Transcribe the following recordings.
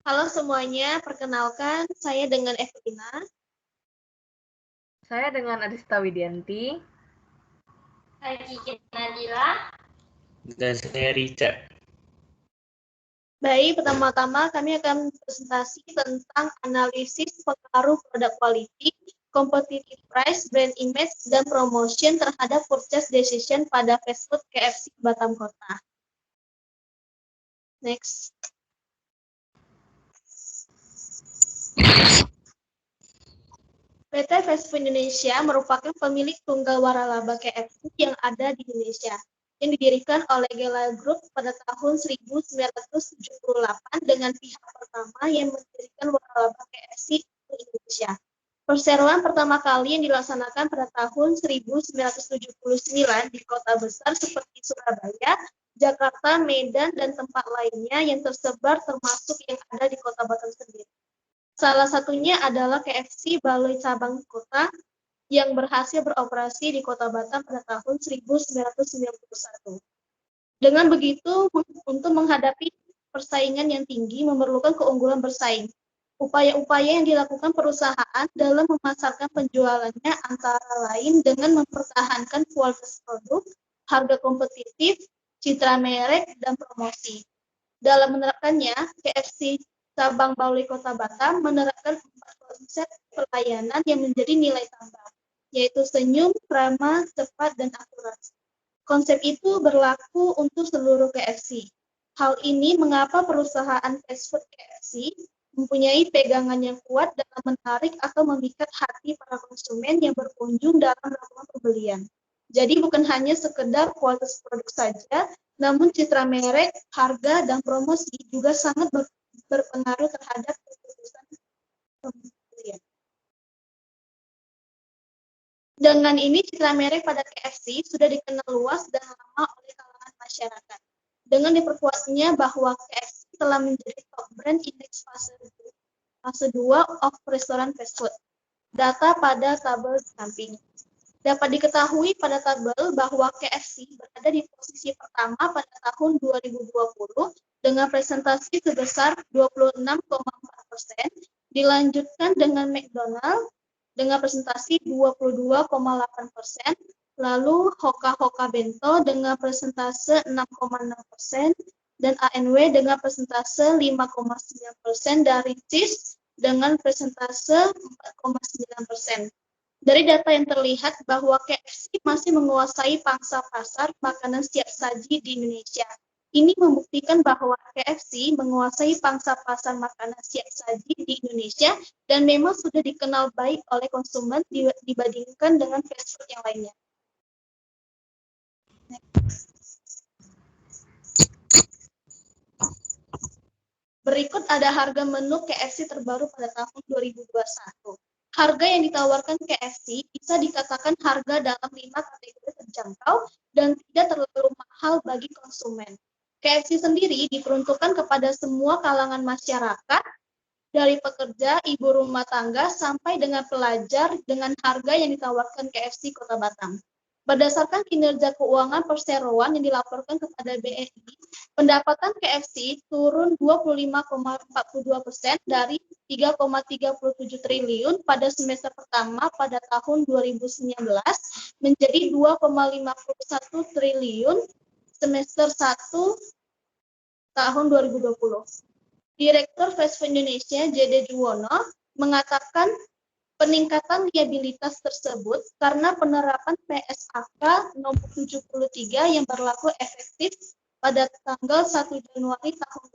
Halo semuanya, perkenalkan saya dengan Evelina. Saya dengan Adista Widianti. Saya Kiki Nadila. Dan saya Richard. Baik, pertama-tama kami akan presentasi tentang analisis pengaruh produk quality, competitive price, brand image, dan promotion terhadap purchase decision pada fast food KFC Batam Kota. Next. PT Fast Food Indonesia merupakan pemilik tunggal waralaba KFC yang ada di Indonesia, yang didirikan oleh Gela Group pada tahun 1978 dengan pihak pertama yang mendirikan waralaba KFC di Indonesia. Perseroan pertama kali yang dilaksanakan pada tahun 1979 di kota besar seperti Surabaya, Jakarta, Medan, dan tempat lainnya yang tersebar termasuk yang ada di kota Batam sendiri. Salah satunya adalah KFC Baloi Cabang Kota yang berhasil beroperasi di Kota Batam pada tahun 1991. Dengan begitu, untuk menghadapi persaingan yang tinggi memerlukan keunggulan bersaing. Upaya-upaya yang dilakukan perusahaan dalam memasarkan penjualannya antara lain dengan mempertahankan kualitas produk, harga kompetitif, citra merek, dan promosi. Dalam menerapkannya, KFC Cabang Baloi Kota Batam menerapkan 4 konsep pelayanan yang menjadi nilai tambah, yaitu senyum, ramah, cepat, dan akurat. Konsep itu berlaku untuk seluruh KFC. Hal ini mengapa perusahaan fast food KFC mempunyai pegangan yang kuat dalam menarik atau memikat hati para konsumen yang berkunjung dalam melakukan pembelian. Jadi bukan hanya sekedar kualitas produk saja, namun citra merek, harga, dan promosi juga sangat berpengaruh terhadap keputusan pembelian. Dengan ini, citra merek pada KFC sudah dikenal luas dan lama oleh kalangan masyarakat. Dengan diperkuatnya bahwa KFC telah menjadi top brand indeks fase 2 of restoran fast food. Data pada tabel di samping. Dapat diketahui pada tabel bahwa KFC berada di posisi pertama pada tahun 2020 dengan presentasi sebesar 26,4%, dilanjutkan dengan McDonald dengan presentasi 22,8%, lalu Hoka Bento dengan presentase 6,6%, dan ANW dengan presentase 5,9%, dari Cheese dengan presentase 4,9%. Dari data yang terlihat bahwa KFC masih menguasai pangsa pasar makanan siap saji di Indonesia. Ini membuktikan bahwa KFC menguasai pangsa pasar makanan siap saji di Indonesia dan memang sudah dikenal baik oleh konsumen dibandingkan dengan fast food yang lainnya. Berikut ada harga menu KFC terbaru pada tahun 2021. Harga yang ditawarkan KFC bisa dikatakan harga dalam 5 kategori terjangkau dan tidak terlalu mahal bagi konsumen. KFC sendiri diperuntukkan kepada semua kalangan masyarakat, dari pekerja, ibu rumah tangga, sampai dengan pelajar dengan harga yang ditawarkan KFC Kota Batam. Berdasarkan kinerja keuangan perseroan yang dilaporkan kepada BNI, pendapatan KFC turun 25,42% dari 3,37 triliun pada semester pertama pada tahun 2019 menjadi 2,51 triliun semester 1 tahun 2020. Direktur Fast Food Indonesia, JD Juwono, mengatakan peningkatan liabilitas tersebut karena penerapan PSAK nomor 73 yang berlaku efektif pada tanggal 1 Januari tahun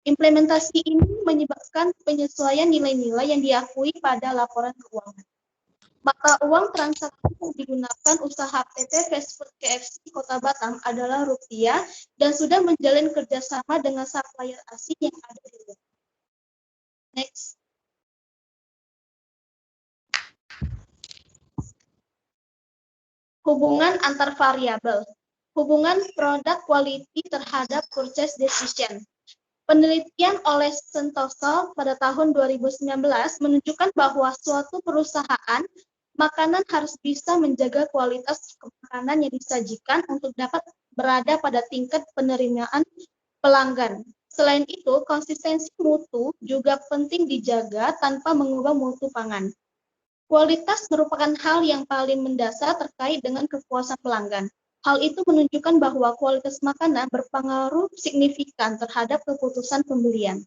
2020. Implementasi ini menyebabkan penyesuaian nilai-nilai yang diakui pada laporan keuangan. Mata uang transaksi yang digunakan usaha PT Fast Food KFC Kota Batam adalah rupiah dan sudah menjalin kerjasama dengan supplier asing yang ada di luar. Next. Hubungan antar variabel. Hubungan produk quality terhadap purchase decision. Penelitian oleh Sentosa pada tahun 2019 menunjukkan bahwa suatu perusahaan makanan harus bisa menjaga kualitas makanan yang disajikan untuk dapat berada pada tingkat penerimaan pelanggan. Selain itu, konsistensi mutu juga penting dijaga tanpa mengubah mutu pangan. Kualitas merupakan hal yang paling mendasar terkait dengan kepuasan pelanggan. Hal itu menunjukkan bahwa kualitas makanan berpengaruh signifikan terhadap keputusan pembelian.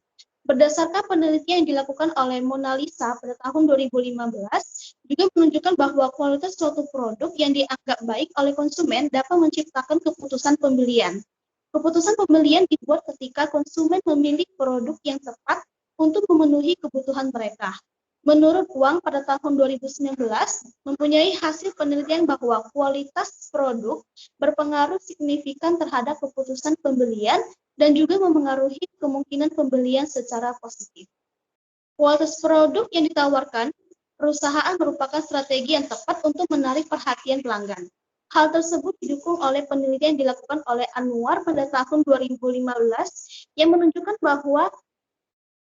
Berdasarkan penelitian yang dilakukan oleh Mona Lisa pada tahun 2015, juga menunjukkan bahwa kualitas suatu produk yang dianggap baik oleh konsumen dapat menciptakan keputusan pembelian. Keputusan pembelian dibuat ketika konsumen memilih produk yang tepat untuk memenuhi kebutuhan mereka. Menurut Wang pada tahun 2019, mempunyai hasil penelitian bahwa kualitas produk berpengaruh signifikan terhadap keputusan pembelian dan juga memengaruhi kemungkinan pembelian secara positif. Kualitas produk yang ditawarkan perusahaan merupakan strategi yang tepat untuk menarik perhatian pelanggan. Hal tersebut didukung oleh penelitian yang dilakukan oleh Anwar pada tahun 2015 yang menunjukkan bahwa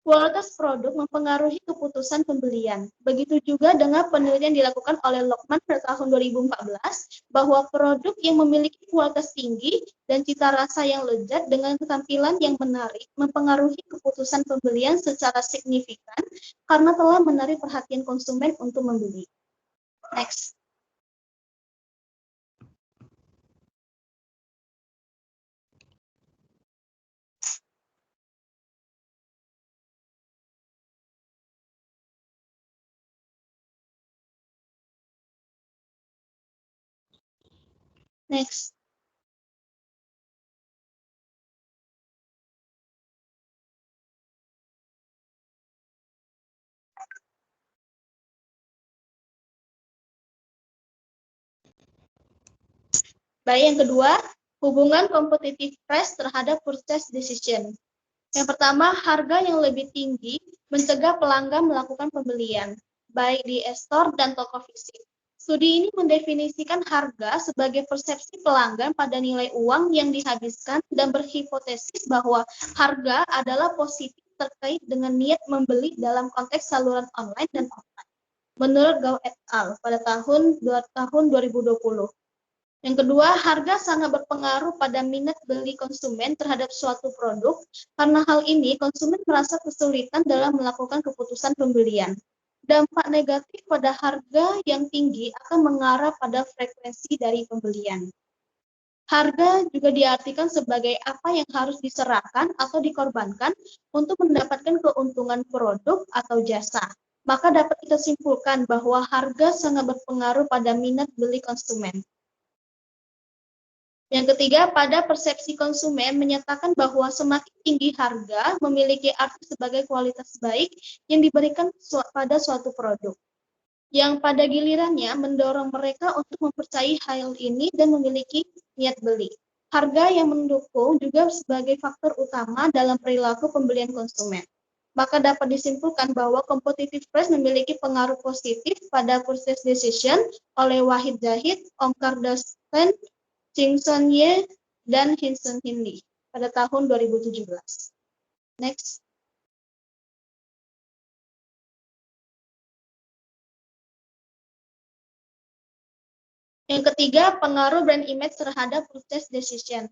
kualitas produk mempengaruhi keputusan pembelian. Begitu juga dengan penelitian dilakukan oleh Lokman pada tahun 2014 bahwa produk yang memiliki kualitas tinggi dan cita rasa yang lezat dengan ketampilan yang menarik mempengaruhi keputusan pembelian secara signifikan karena telah menarik perhatian konsumen untuk membeli. Next. Next. Baik, yang kedua, hubungan competitive price terhadap purchase decision. Yang pertama, harga yang lebih tinggi mencegah pelanggan melakukan pembelian, baik di e-store dan toko fisik. Studi ini mendefinisikan harga sebagai persepsi pelanggan pada nilai uang yang dihabiskan dan berhipotesis bahwa harga adalah positif terkait dengan niat membeli dalam konteks saluran online dan offline. Menurut Gao et al. Pada tahun 2020. Yang kedua, harga sangat berpengaruh pada minat beli konsumen terhadap suatu produk. Karena hal ini, konsumen merasa kesulitan dalam melakukan keputusan pembelian. Dampak negatif pada harga yang tinggi akan mengarah pada frekuensi dari pembelian. Harga juga diartikan sebagai apa yang harus diserahkan atau dikorbankan untuk mendapatkan keuntungan produk atau jasa. Maka dapat kita simpulkan bahwa harga sangat berpengaruh pada minat beli konsumen. Yang ketiga, pada persepsi konsumen menyatakan bahwa semakin tinggi harga memiliki arti sebagai kualitas baik yang diberikan pada suatu produk. Yang pada gilirannya mendorong mereka untuk mempercayai hal ini dan memiliki niat beli. Harga yang mendukung juga sebagai faktor utama dalam perilaku pembelian konsumen. Maka dapat disimpulkan bahwa competitive price memiliki pengaruh positif pada purchase decision oleh Wahid Zahid, Omkar Dastan, Ching-Sun Ye, dan Hin-Sun Hin Lee pada tahun 2017. Next. Yang ketiga, pengaruh brand image terhadap purchase decision.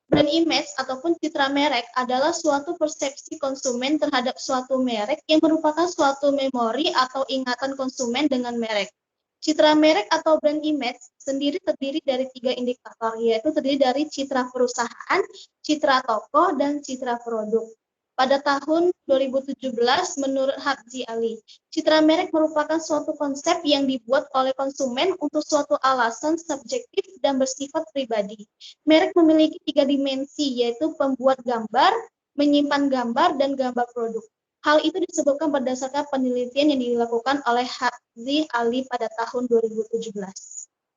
Brand image ataupun citra merek adalah suatu persepsi konsumen terhadap suatu merek yang merupakan suatu memori atau ingatan konsumen dengan merek. Citra merek atau brand image sendiri terdiri dari 3 indikator, yaitu terdiri dari citra perusahaan, citra toko, dan citra produk. Pada tahun 2017, menurut Habzi Ali, citra merek merupakan suatu konsep yang dibuat oleh konsumen untuk suatu alasan subjektif dan bersifat pribadi. Merek memiliki 3 dimensi, yaitu pembuat gambar, menyimpan gambar, dan gambar produk. Hal itu disebutkan berdasarkan penelitian yang dilakukan oleh Habzi Ali pada tahun 2017.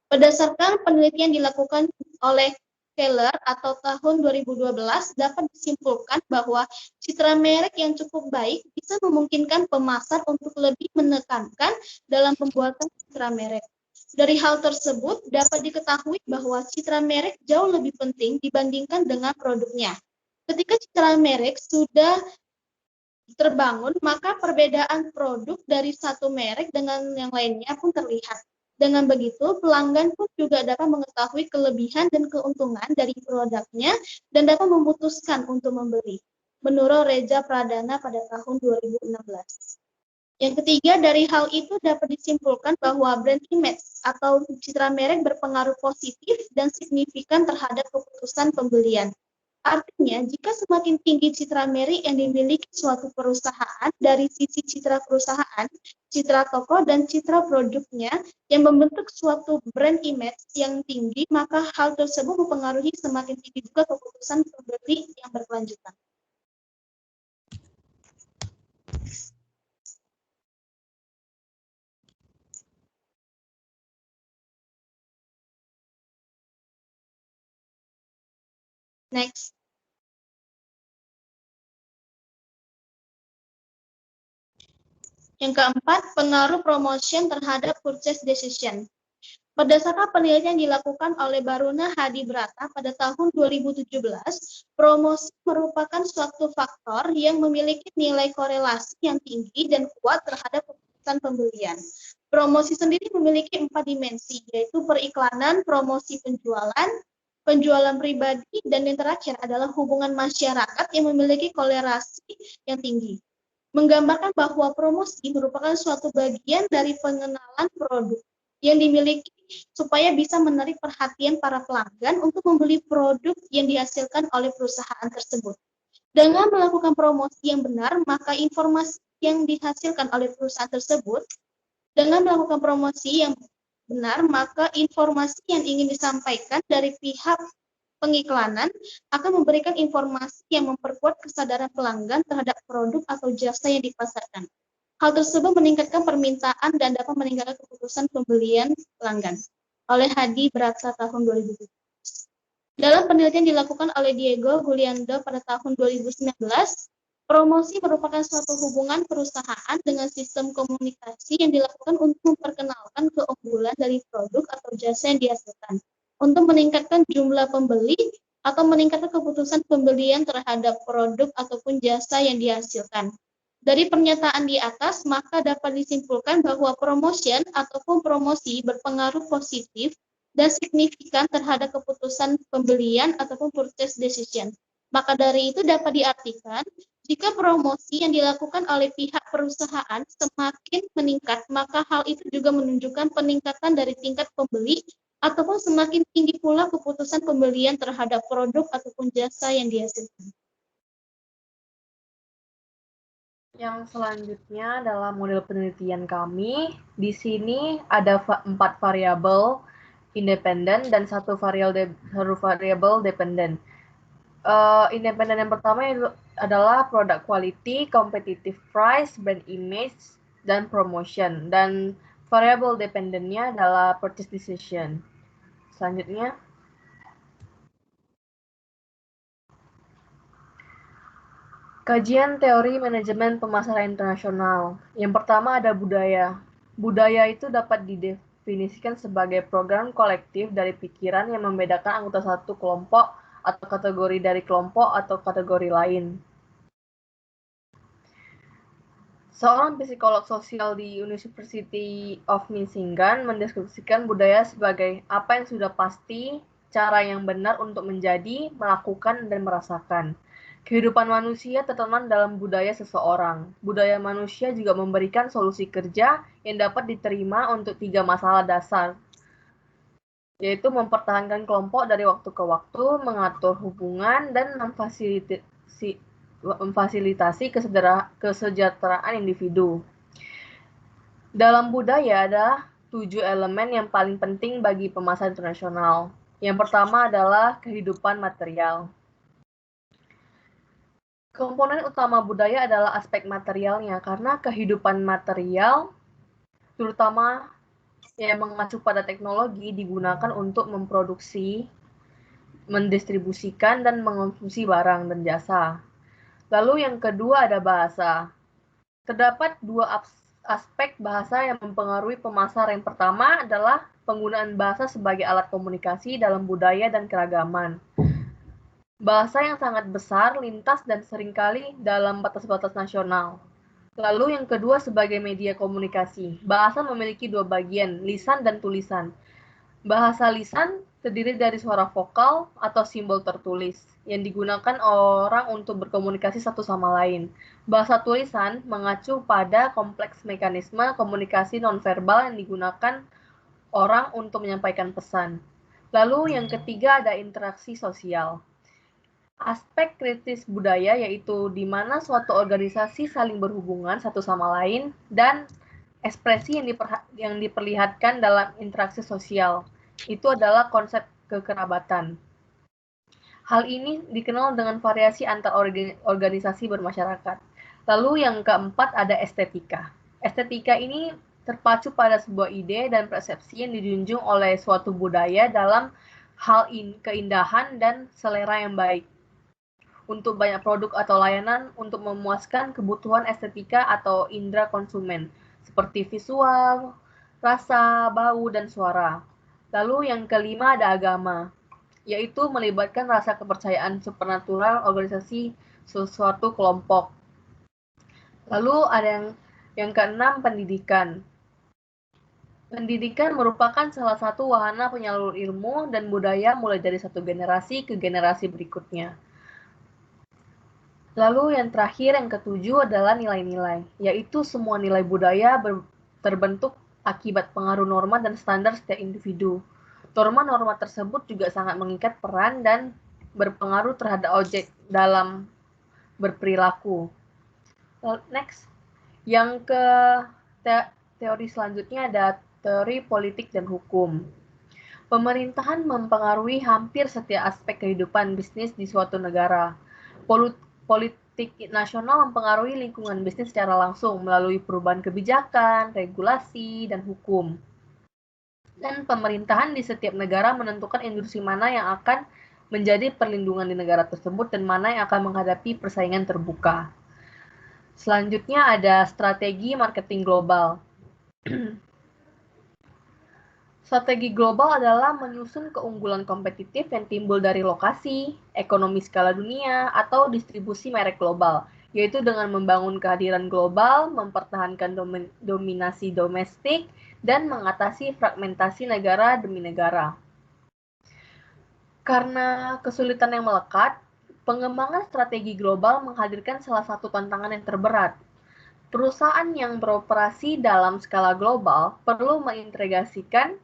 Berdasarkan penelitian dilakukan oleh Keller atau tahun 2012, dapat disimpulkan bahwa citra merek yang cukup baik bisa memungkinkan pemasar untuk lebih menekankan dalam pembuatan citra merek. Dari hal tersebut, dapat diketahui bahwa citra merek jauh lebih penting dibandingkan dengan produknya. Ketika citra merek sudah terbangun, maka perbedaan produk dari satu merek dengan yang lainnya pun terlihat. Dengan begitu, pelanggan pun juga dapat mengetahui kelebihan dan keuntungan dari produknya dan dapat memutuskan untuk membeli. menurut Reza Pradana pada tahun 2016. Yang ketiga, dari hal itu dapat disimpulkan bahwa brand image atau citra merek berpengaruh positif dan signifikan terhadap keputusan pembelian. Artinya, jika semakin tinggi citra merek yang dimiliki suatu perusahaan dari sisi citra perusahaan, citra toko, dan citra produknya yang membentuk suatu brand image yang tinggi, maka hal tersebut mempengaruhi semakin tinggi juga keputusan pembeli yang berkelanjutan. Next. Yang keempat, pengaruh promotion terhadap purchase decision. Berdasarkan penelitian dilakukan oleh Baruna Hadi Brata pada tahun 2017, promosi merupakan suatu faktor yang memiliki nilai korelasi yang tinggi dan kuat terhadap keputusan pembelian. Promosi sendiri memiliki 4 dimensi, yaitu periklanan, promosi penjualan, penjualan pribadi, dan yang terakhir adalah hubungan masyarakat yang memiliki korelasi yang tinggi. Menggambarkan bahwa promosi merupakan suatu bagian dari pengenalan produk yang dimiliki supaya bisa menarik perhatian para pelanggan untuk membeli produk yang dihasilkan oleh perusahaan tersebut. Dengan melakukan promosi yang benar, maka informasi yang dihasilkan oleh perusahaan tersebut, dengan melakukan promosi yang benar, maka informasi yang ingin disampaikan dari pihak pengiklanan akan memberikan informasi yang memperkuat kesadaran pelanggan terhadap produk atau jasa yang dipasarkan. Hal tersebut meningkatkan permintaan dan dapat meningkatkan keputusan pembelian pelanggan. Oleh Hadi Brata tahun 2017. Dalam penelitian dilakukan oleh Diego Juliando pada tahun 2019, promosi merupakan suatu hubungan perusahaan dengan sistem komunikasi yang dilakukan untuk memperkenalkan keunggulan dari produk atau jasa yang dihasilkan, untuk meningkatkan jumlah pembeli atau meningkatkan keputusan pembelian terhadap produk ataupun jasa yang dihasilkan. Dari pernyataan di atas, maka dapat disimpulkan bahwa promotion ataupun promosi berpengaruh positif dan signifikan terhadap keputusan pembelian ataupun purchase decision. Maka dari itu dapat diartikan, jika promosi yang dilakukan oleh pihak perusahaan semakin meningkat, maka hal itu juga menunjukkan peningkatan dari tingkat pembeli ataupun semakin tinggi pula keputusan pembelian terhadap produk ataupun jasa yang dihasilkan. Yang selanjutnya adalah model penelitian kami. Di sini ada 4 variabel independen dan satu variabel dependen. Independen yang pertama adalah product quality, competitive price, brand image, dan promotion. Dan variabel dependennya adalah purchase decision. Selanjutnya. Kajian teori manajemen pemasaran internasional. Yang pertama ada budaya. Budaya itu dapat didefinisikan sebagai program kolektif dari pikiran yang membedakan anggota satu kelompok atau kategori dari kelompok atau kategori lain. Seorang psikolog sosial di University of Michigan mendeskripsikan budaya sebagai apa yang sudah pasti, cara yang benar untuk menjadi, melakukan, dan merasakan. Kehidupan manusia tertanam dalam budaya seseorang. Budaya manusia juga memberikan solusi kerja yang dapat diterima untuk 3 masalah dasar, yaitu mempertahankan kelompok dari waktu ke waktu, mengatur hubungan, dan memfasilitasi kesejahteraan individu. Dalam budaya ada 7 elemen yang paling penting bagi pemasaran internasional. Yang pertama adalah kehidupan material. Komponen utama budaya adalah aspek materialnya, karena kehidupan material, terutama yang mengacu pada teknologi, digunakan untuk memproduksi, mendistribusikan, dan mengonsumsi barang dan jasa. Lalu yang kedua ada bahasa. Terdapat 2 aspek bahasa yang mempengaruhi pemasar. Yang pertama adalah penggunaan bahasa sebagai alat komunikasi dalam budaya dan keragaman. Bahasa yang sangat besar, lintas, dan seringkali dalam batas-batas nasional. Lalu yang kedua sebagai media komunikasi. Bahasa memiliki 2 bagian, lisan dan tulisan. Bahasa lisan terdiri dari suara vokal atau simbol tertulis yang digunakan orang untuk berkomunikasi satu sama lain. Bahasa tulisan mengacu pada kompleks mekanisme komunikasi nonverbal yang digunakan orang untuk menyampaikan pesan. Lalu yang ketiga ada interaksi sosial. Aspek kritis budaya yaitu di mana suatu organisasi saling berhubungan satu sama lain dan ekspresi yang diperlihatkan dalam interaksi sosial. Itu adalah konsep kekerabatan. Hal ini dikenal dengan variasi antar organisasi bermasyarakat. Lalu yang keempat ada estetika. Estetika ini terpacu pada sebuah ide dan persepsi yang dijunjung oleh suatu budaya dalam hal keindahan dan selera yang baik untuk banyak produk atau layanan untuk memuaskan kebutuhan estetika atau indera konsumen seperti visual, rasa, bau, dan suara. Lalu yang kelima ada agama, yaitu melibatkan rasa kepercayaan supernatural organisasi suatu kelompok. Lalu ada yang keenam pendidikan. Pendidikan merupakan salah satu wahana penyalur ilmu dan budaya mulai dari satu generasi ke generasi berikutnya. Lalu yang terakhir, yang ketujuh adalah nilai-nilai, yaitu semua nilai budaya terbentuk akibat pengaruh norma dan standar setiap individu. Norma-norma tersebut juga sangat mengikat peran dan berpengaruh terhadap objek dalam berperilaku. Next, yang ke teori selanjutnya ada teori politik dan hukum. Pemerintahan mempengaruhi hampir setiap aspek kehidupan bisnis di suatu negara. Politik nasional mempengaruhi lingkungan bisnis secara langsung melalui perubahan kebijakan, regulasi, dan hukum. Dan pemerintahan di setiap negara menentukan industri mana yang akan menjadi perlindungan di negara tersebut dan mana yang akan menghadapi persaingan terbuka. Selanjutnya ada strategi marketing global. Strategi global adalah menyusun keunggulan kompetitif yang timbul dari lokasi, ekonomi skala dunia, atau distribusi merek global, yaitu dengan membangun kehadiran global, mempertahankan dominasi domestik, dan mengatasi fragmentasi negara demi negara. Karena kesulitan yang melekat, pengembangan strategi global menghadirkan salah satu tantangan yang terberat. Perusahaan yang beroperasi dalam skala global perlu mengintegrasikan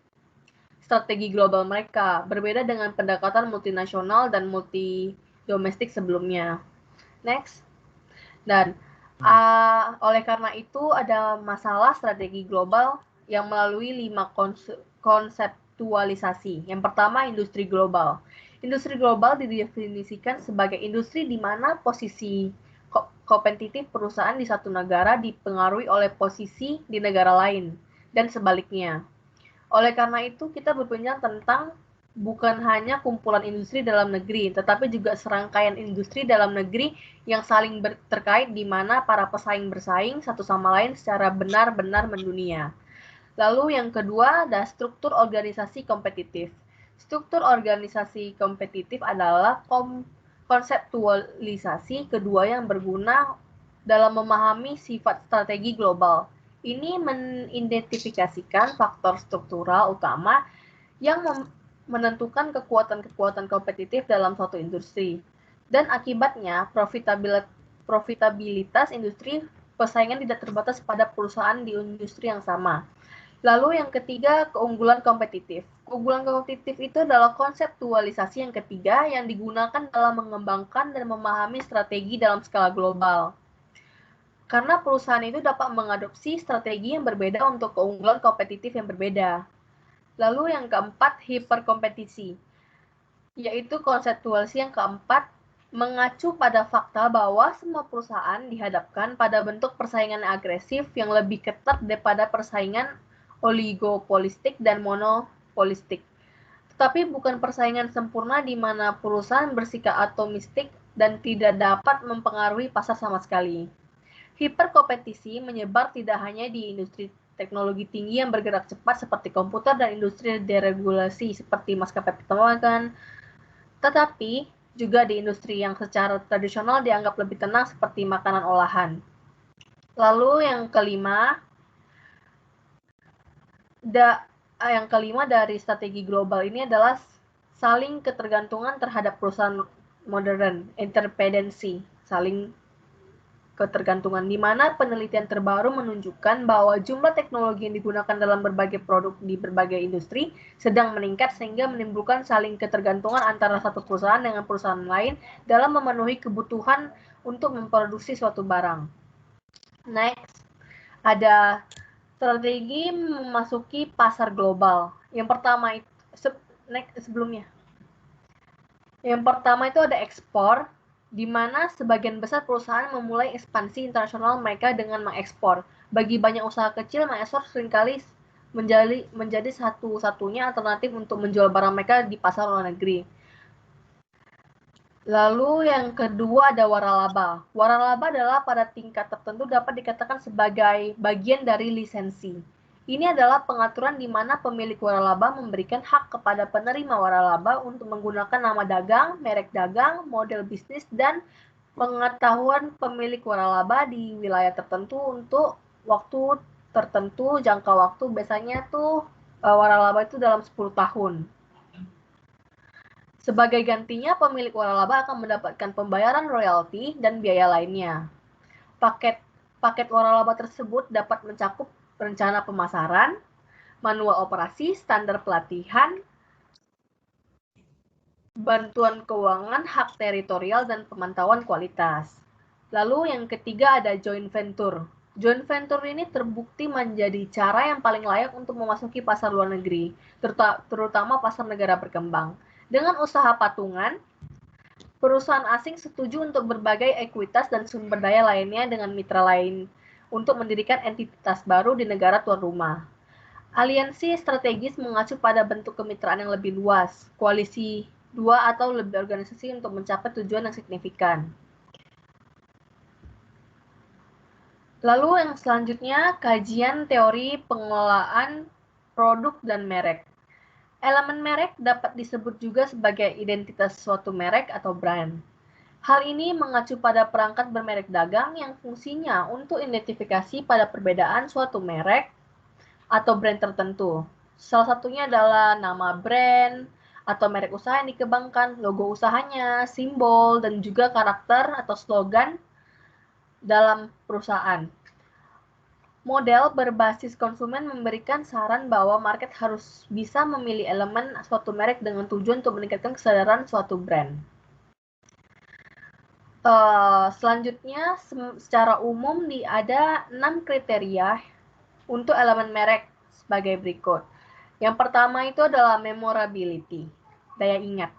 strategi global mereka, berbeda dengan pendekatan multinasional dan multi domestik sebelumnya. Next. Dan oleh karena itu ada masalah strategi global yang melalui 5 konseptualisasi. Yang pertama, industri global. Industri global didefinisikan sebagai industri di mana posisi kompetitif perusahaan di satu negara dipengaruhi oleh posisi di negara lain, dan sebaliknya. Oleh karena itu, kita berbincang tentang bukan hanya kumpulan industri dalam negeri, tetapi juga serangkaian industri dalam negeri yang saling terkait di mana para pesaing bersaing satu sama lain secara benar-benar mendunia. Lalu yang kedua ada struktur organisasi kompetitif. Struktur organisasi kompetitif adalah konseptualisasi kedua yang berguna dalam memahami sifat strategi global. Ini mengidentifikasikan faktor struktural utama yang menentukan kekuatan-kekuatan kompetitif dalam suatu industri. Dan akibatnya, profitabilitas industri persaingan tidak terbatas pada perusahaan di industri yang sama. Lalu yang ketiga, keunggulan kompetitif. Keunggulan kompetitif itu adalah konseptualisasi yang ketiga yang digunakan dalam mengembangkan dan memahami strategi dalam skala global. Karena perusahaan itu dapat mengadopsi strategi yang berbeda untuk keunggulan kompetitif yang berbeda. Lalu yang keempat, hiperkompetisi, yaitu konseptualisasi yang keempat mengacu pada fakta bahwa semua perusahaan dihadapkan pada bentuk persaingan agresif yang lebih ketat daripada persaingan oligopolistik dan monopolistik. Tetapi bukan persaingan sempurna di mana perusahaan bersikap atomistik dan tidak dapat mempengaruhi pasar sama sekali. Hiperkompetisi menyebar tidak hanya di industri teknologi tinggi yang bergerak cepat seperti komputer dan industri deregulasi seperti maskapai penerbangan, tetapi juga di industri yang secara tradisional dianggap lebih tenang seperti makanan olahan. Lalu yang kelima dari strategi global ini adalah saling ketergantungan terhadap perusahaan modern, interdependency, saling ketergantungan, di mana penelitian terbaru menunjukkan bahwa jumlah teknologi yang digunakan dalam berbagai produk di berbagai industri sedang meningkat sehingga menimbulkan saling ketergantungan antara satu perusahaan dengan perusahaan lain dalam memenuhi kebutuhan untuk memproduksi suatu barang. Next, ada strategi memasuki pasar global. Yang pertama itu Yang pertama itu ada ekspor, di mana sebagian besar perusahaan memulai ekspansi internasional mereka dengan mengekspor. Bagi banyak usaha kecil, mengekspor seringkali menjadi satu-satunya alternatif untuk menjual barang mereka di pasar luar negeri. Lalu yang kedua ada waralaba. Waralaba adalah pada tingkat tertentu dapat dikatakan sebagai bagian dari lisensi. Ini adalah pengaturan di mana pemilik waralaba memberikan hak kepada penerima waralaba untuk menggunakan nama dagang, merek dagang, model bisnis, dan pengetahuan pemilik waralaba di wilayah tertentu untuk waktu tertentu, jangka waktu biasanya tuh waralaba itu dalam 10 tahun. Sebagai gantinya, pemilik waralaba akan mendapatkan pembayaran royalti dan biaya lainnya. Paket waralaba tersebut dapat mencakup rencana pemasaran, manual operasi, standar pelatihan, bantuan keuangan, hak teritorial, dan pemantauan kualitas. Lalu yang ketiga ada joint venture. Joint venture ini terbukti menjadi cara yang paling layak untuk memasuki pasar luar negeri, terutama pasar negara berkembang. Dengan usaha patungan, perusahaan asing setuju untuk berbagai ekuitas dan sumber daya lainnya dengan mitra lain untuk mendirikan entitas baru di negara tuan rumah. Aliansi strategis mengacu pada bentuk kemitraan yang lebih luas, koalisi dua atau lebih organisasi untuk mencapai tujuan yang signifikan. Lalu yang selanjutnya, kajian teori pengelolaan produk dan merek. Elemen merek dapat disebut juga sebagai identitas suatu merek atau brand. Hal ini mengacu pada perangkat bermerek dagang yang fungsinya untuk identifikasi pada perbedaan suatu merek atau brand tertentu. Salah satunya adalah nama brand atau merek usaha yang dikembangkan, logo usahanya, simbol, dan juga karakter atau slogan dalam perusahaan. Model berbasis konsumen memberikan saran bahwa market harus bisa memilih elemen suatu merek dengan tujuan untuk meningkatkan kesadaran suatu brand. Selanjutnya, secara umum ada 6 kriteria untuk elemen merek sebagai berikut. Yang pertama itu adalah memorability, daya ingat.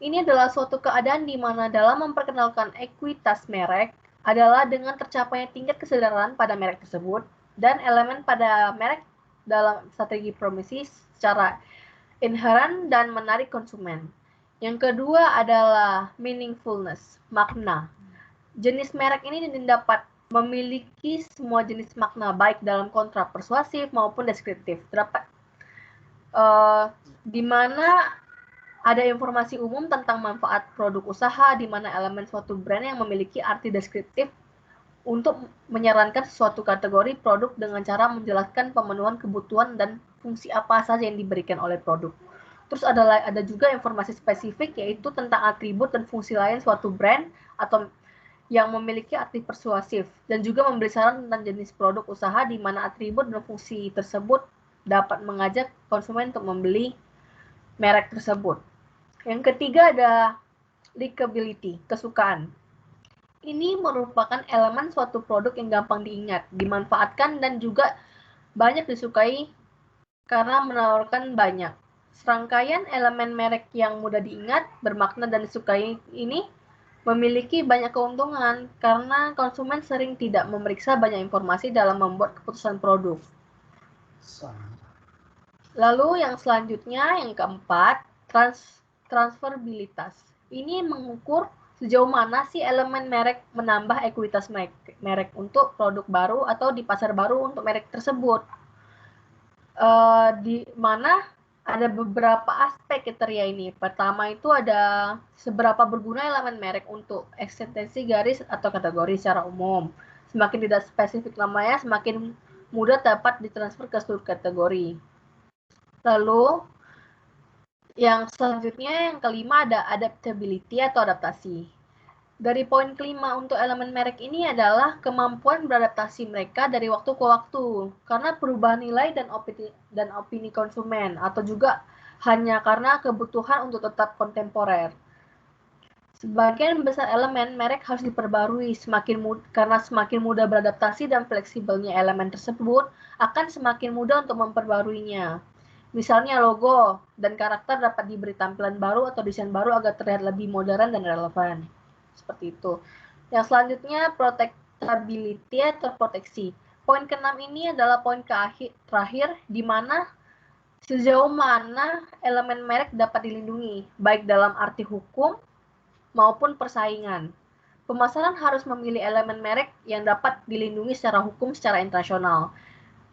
Ini adalah suatu keadaan di mana dalam memperkenalkan ekuitas merek adalah dengan tercapainya tingkat kesadaran pada merek tersebut dan elemen pada merek dalam strategi promosi secara inherent dan menarik konsumen. Yang kedua adalah meaningfulness, makna. Jenis merek ini dapat memiliki semua jenis makna baik dalam kontra persuasif maupun deskriptif. Di mana ada informasi umum tentang manfaat produk usaha, di mana elemen suatu brand yang memiliki arti deskriptif untuk menyarankan suatu kategori produk dengan cara menjelaskan pemenuhan kebutuhan dan fungsi apa saja yang diberikan oleh produk. Terus ada juga informasi spesifik yaitu tentang atribut dan fungsi lain suatu brand atau yang memiliki arti persuasif dan juga memberi saran tentang jenis produk usaha di mana atribut dan fungsi tersebut dapat mengajak konsumen untuk membeli merek tersebut. Yang ketiga ada likability, kesukaan. Ini merupakan elemen suatu produk yang gampang diingat, dimanfaatkan dan juga banyak disukai karena menawarkan banyak. Serangkaian elemen merek yang mudah diingat, bermakna dan disukai ini memiliki banyak keuntungan karena konsumen sering tidak memeriksa banyak informasi dalam membuat keputusan produk. Lalu yang selanjutnya, yang keempat, transferabilitas. Ini mengukur sejauh mana sih elemen merek menambah ekuitas merek untuk produk baru atau di pasar baru untuk merek tersebut. Di mana ada beberapa aspek kriteria ini. Pertama itu ada seberapa berguna elemen merek untuk ekstensi garis atau kategori secara umum. Semakin tidak spesifik namanya, semakin mudah dapat ditransfer ke seluruh kategori. Lalu, Yang selanjutnya, yang kelima ada adaptability atau adaptasi. Dari poin kelima untuk elemen merek ini adalah kemampuan beradaptasi mereka dari waktu ke waktu karena perubahan nilai dan opini konsumen atau juga hanya karena kebutuhan untuk tetap kontemporer. Sebagian besar elemen merek harus diperbarui karena semakin mudah beradaptasi dan fleksibelnya elemen tersebut akan semakin mudah untuk memperbaruinya. Misalnya logo dan karakter dapat diberi tampilan baru atau desain baru agar terlihat lebih modern dan relevan. Seperti itu. Yang selanjutnya protectability atau proteksi. Poin ke-6 ini adalah poin terakhir di mana sejauh mana elemen merek dapat dilindungi, baik dalam arti hukum maupun persaingan. Pemasaran harus memilih elemen merek yang dapat dilindungi secara hukum secara internasional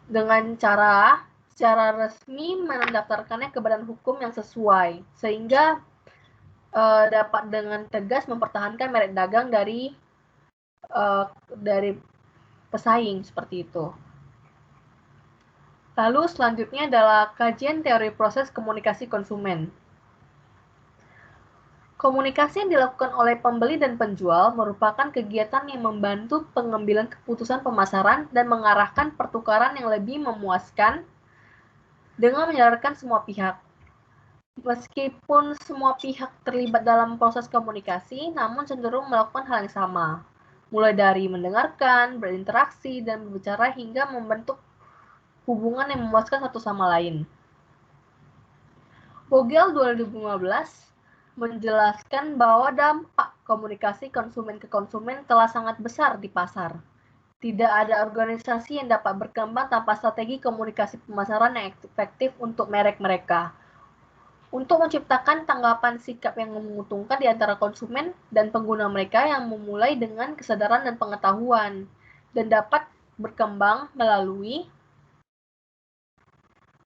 dengan cara secara resmi mendaftarkannya ke badan hukum yang sesuai sehingga dapat dengan tegas mempertahankan merek dagang dari pesaing seperti itu. Lalu selanjutnya adalah kajian teori proses komunikasi konsumen. Komunikasi yang dilakukan oleh pembeli dan penjual merupakan kegiatan yang membantu pengambilan keputusan pemasaran dan mengarahkan pertukaran yang lebih memuaskan dengan menyadarkan semua pihak. Meskipun semua pihak terlibat dalam proses komunikasi, namun cenderung melakukan hal yang sama. Mulai dari mendengarkan, berinteraksi, dan berbicara hingga membentuk hubungan yang memuaskan satu sama lain. Vogel 2015 menjelaskan bahwa dampak komunikasi konsumen ke konsumen telah sangat besar di pasar. Tidak ada organisasi yang dapat berkembang tanpa strategi komunikasi pemasaran yang efektif untuk merek mereka. Untuk menciptakan tanggapan sikap yang menguntungkan di antara konsumen dan pengguna mereka yang memulai dengan kesadaran dan pengetahuan dan dapat berkembang melalui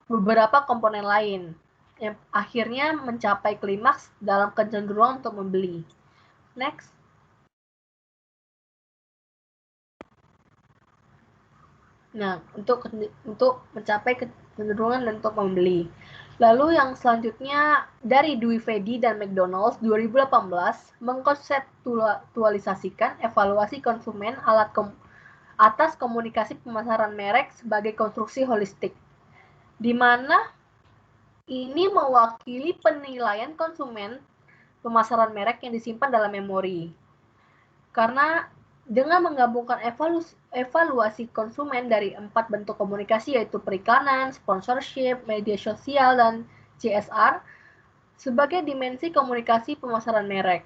beberapa komponen lain yang akhirnya mencapai klimaks dalam kecenderungan untuk membeli. Next. Nah, untuk mencapai kecenderungan dan untuk membeli. Lalu yang selanjutnya dari Dwi Vedi dan McDonald's 2018 mengkonseptualisasikan evaluasi konsumen atas komunikasi pemasaran merek sebagai konstruksi holistik, di mana ini mewakili penilaian konsumen pemasaran merek yang disimpan dalam memori. Karena dengan menggabungkan evaluasi konsumen dari 4 bentuk komunikasi yaitu periklanan, sponsorship, media sosial, dan CSR sebagai dimensi komunikasi pemasaran merek.